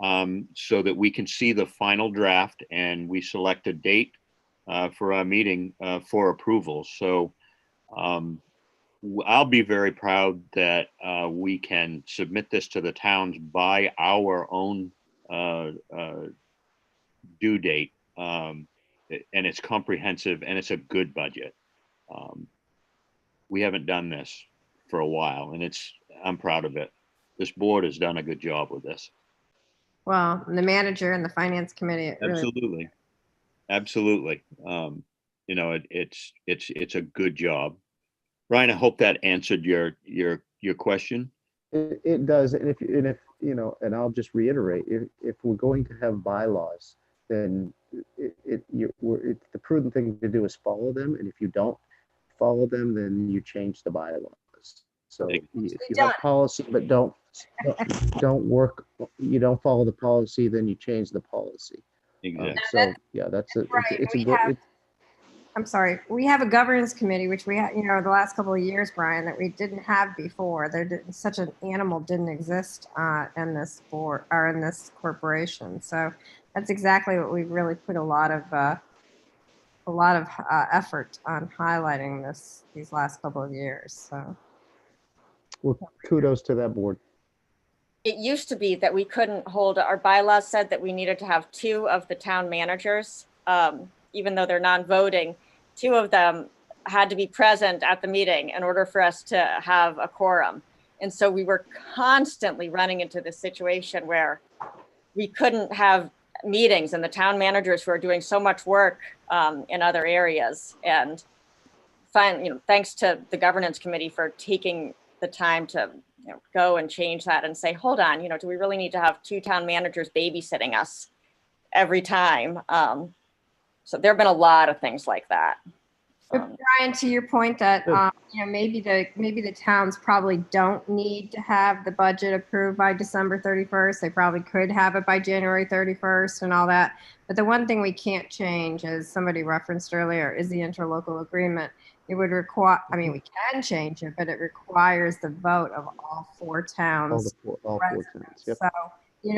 so that we can see the final draft and we select a date for our meeting for approval. So I'll be very proud that we can submit this to the towns by our own due date. And it's comprehensive and it's a good budget. We haven't done this for a while and I'm proud of it. This board has done a good job with this. Well, the manager and the finance committee, it really, Absolutely. Absolutely. You know, it's a good job. Ryan, I hope that answered your question. It does, and if you know, and I'll just reiterate, if we're going to have bylaws, then it's the prudent thing to do is follow them, and if you don't follow them, then you change the bylaws. So if you have policy but don't work, you don't follow the policy, then you change the policy. Exactly. So yeah, that's it. It's a good. I'm sorry, we have a governance committee, which we had, you know, the last couple of years, Brian, that we didn't have before. Such an animal didn't exist in this board or in this corporation. So that's exactly what we've really put a lot of effort on highlighting these last couple of years. So, Well, kudos to that board. It used to be that we couldn't hold, our bylaws said that we needed to have 2 of the town managers, even though they're non-voting, 2 of them had to be present at the meeting in order for us to have a quorum. And so we were constantly running into this situation where we couldn't have meetings, and the town managers who are doing so much work in other areas. And thanks to the governance committee for taking the time to go and change that and say, hold on, do we really need to have 2 town managers babysitting us every time? So there have been a lot of things like that. but Brian, to your point that maybe the towns probably don't need to have the budget approved by December 31st. They probably could have it by January 31st and all that. But the one thing we can't change, as somebody referenced earlier, is the interlocal agreement. It would require, I mean, we can change it, but it requires the vote of all 4 towns. All 4 towns. Yep. So,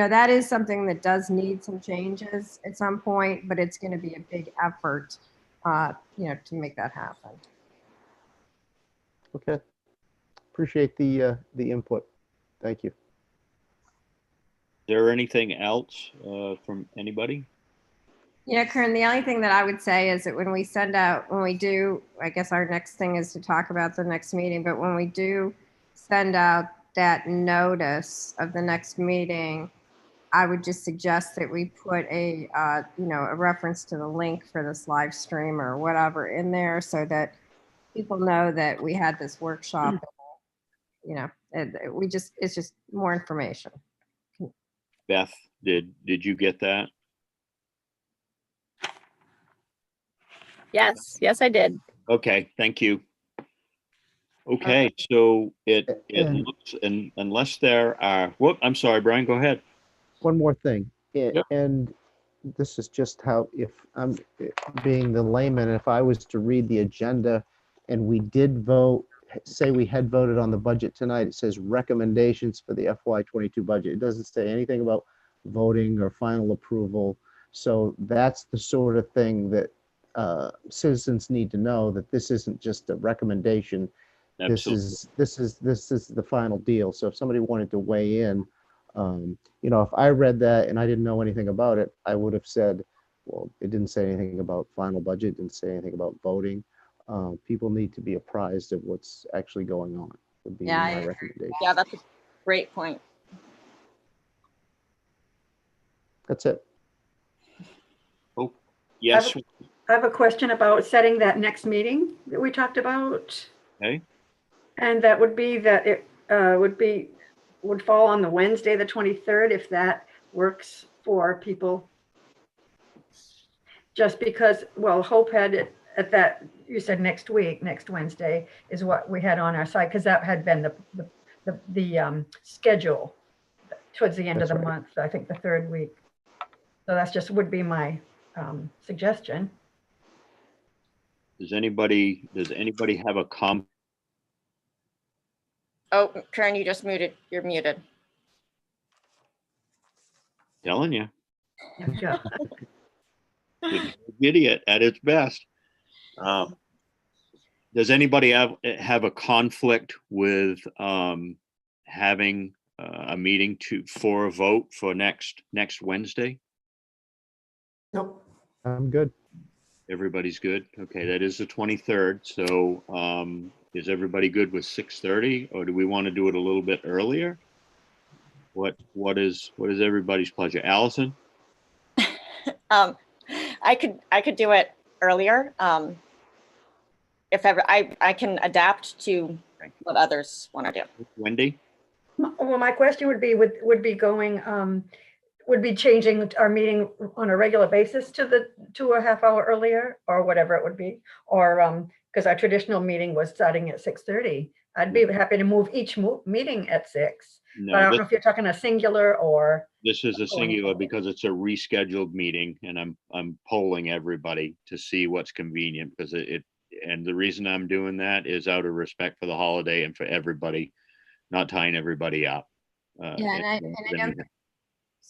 that is something that does need some changes at some point, but it's going to be a big effort, to make that happen. Okay. Appreciate the input. Thank you. Is there anything else from anybody? Karen, the only thing that I would say is that when we do, I guess our next thing is to talk about the next meeting, but when we do send out that notice of the next meeting, I would just suggest that we put a reference to the link for this live stream or whatever in there so that people know that we had this workshop. It's just more information. Beth, did you get that? Yes, I did. Okay, thank you. Okay, so it looks, and unless there are, I'm sorry, Brian, go ahead. One more thing, Yep. and this is just how, if I'm being the layman, if I was to read the agenda and we did vote, say we had voted on the budget tonight, it says recommendations for the FY22 budget. It doesn't say anything about voting or final approval. So that's the sort of thing that citizens need to know, that this isn't just a recommendation. Absolutely. This is the final deal. So if somebody wanted to weigh in, if I read that and I didn't know anything about it, I would have said, well, it didn't say anything about final budget, didn't say anything about voting. People need to be apprised of what's actually going on, would be my recommendation. Yeah, that's a great point. That's it. Oh, yes. I have a question about setting that next meeting that we talked about. Okay. And that would be that it would fall on the Wednesday, the 23rd, if that works for people. Just because, well, Hope had it at that, you said next Wednesday is what we had on our side, because that had been the schedule towards the end of the month, I think the 3rd week. So that's just would be my suggestion. Does anybody have a comment? Oh, Karen, you just muted. You're muted. Telling you. Yeah. The idiot at its best. Does anybody have a conflict with having a meeting for a vote for next Wednesday? Nope. I'm good. Everybody's good. Okay, that is the 23rd. So is everybody good with 6:30, or do we want to do it a little bit earlier? What is everybody's pleasure? Allison? I could do it earlier. If ever, I can adapt to what others want to do. Wendy? Well, my question would be, would be changing our meeting on a regular basis to a half hour earlier, or whatever it would be, or because our traditional meeting was starting at 6:30. I'd be happy to move each meeting at 6. But I No, don't know if you're talking a singular or. this is a singular because it's a rescheduled meeting, and I'm polling everybody to see what's convenient, because and the reason I'm doing that is out of respect for the holiday and for everybody, not tying everybody up. Yeah,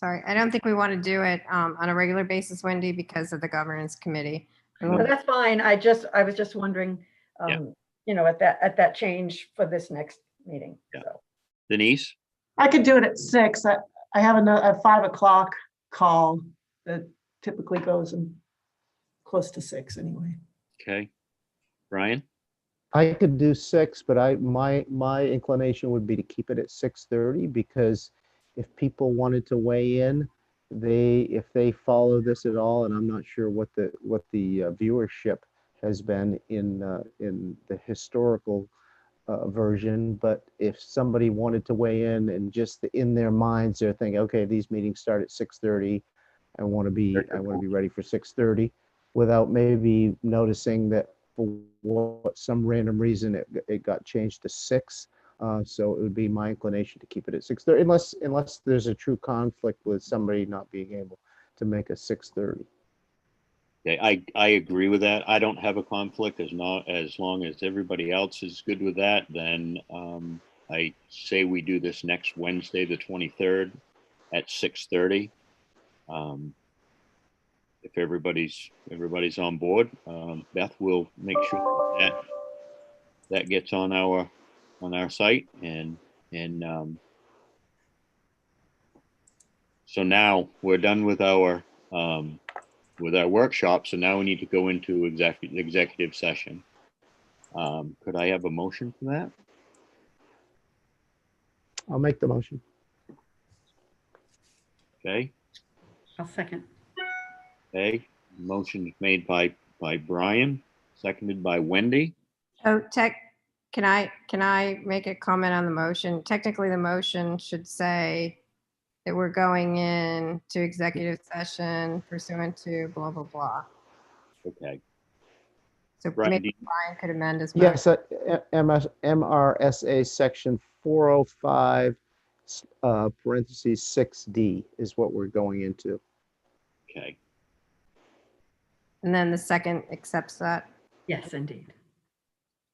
I don't think we want to do it on a regular basis, Wendy, because of the governance committee. Well, that's fine. I was just wondering, Yeah. At that change for this next meeting. Yeah. So. Denise? I could do it at 6. I have a 5 o'clock call that typically goes in close to 6 anyway. Okay. Brian? I could do 6, but my inclination would be to keep it at 6:30, because if people wanted to weigh in, if they follow this at all, and I'm not sure what the viewership has been in the historical version, but if somebody wanted to weigh in and just in their minds they're thinking, okay, these meetings start at 6:30, I want to be ready for 6:30, without maybe noticing that for some random reason it got changed to 6. So it would be my inclination to keep it at 6:30, unless there's a true conflict with somebody not being able to make a 6:30. Okay, I agree with that. I don't have a conflict, as long as everybody else is good with that. Then I say we do this next Wednesday, the 23rd, at 6:30. If everybody's on board, Beth will make sure that gets on our site, and so now we're done with our workshop. So now we need to go into executive session. Could I have a motion for that? I'll make the motion. Okay. I'll second. Okay. Motion made by Brian, seconded by Wendy. Oh, can I make a comment on the motion? Technically, the motion should say that we're going in to executive session pursuant to blah, blah, blah. Okay. So Brian, maybe Brian could amend his motion. Yes, MRSA section 405 parentheses 6D is what we're going into. Okay. And then the second accepts that. Yes, indeed.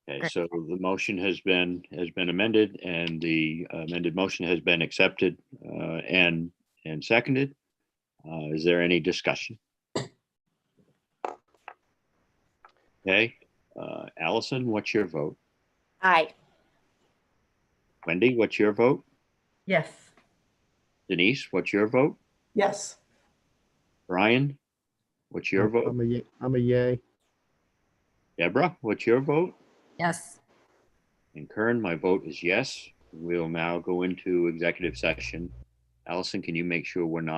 Okay. Great. So the motion has been amended, and the amended motion has been accepted and seconded. Is there any discussion? Okay. Allison, what's your vote? Aye. Wendy, what's your vote? Yes. Denise, what's your vote? Yes. Brian, what's your vote? I'm a yay. Deborah, what's your vote? Yes. And Kern, my vote is yes. We'll now go into executive session. Allison, can you make sure we're not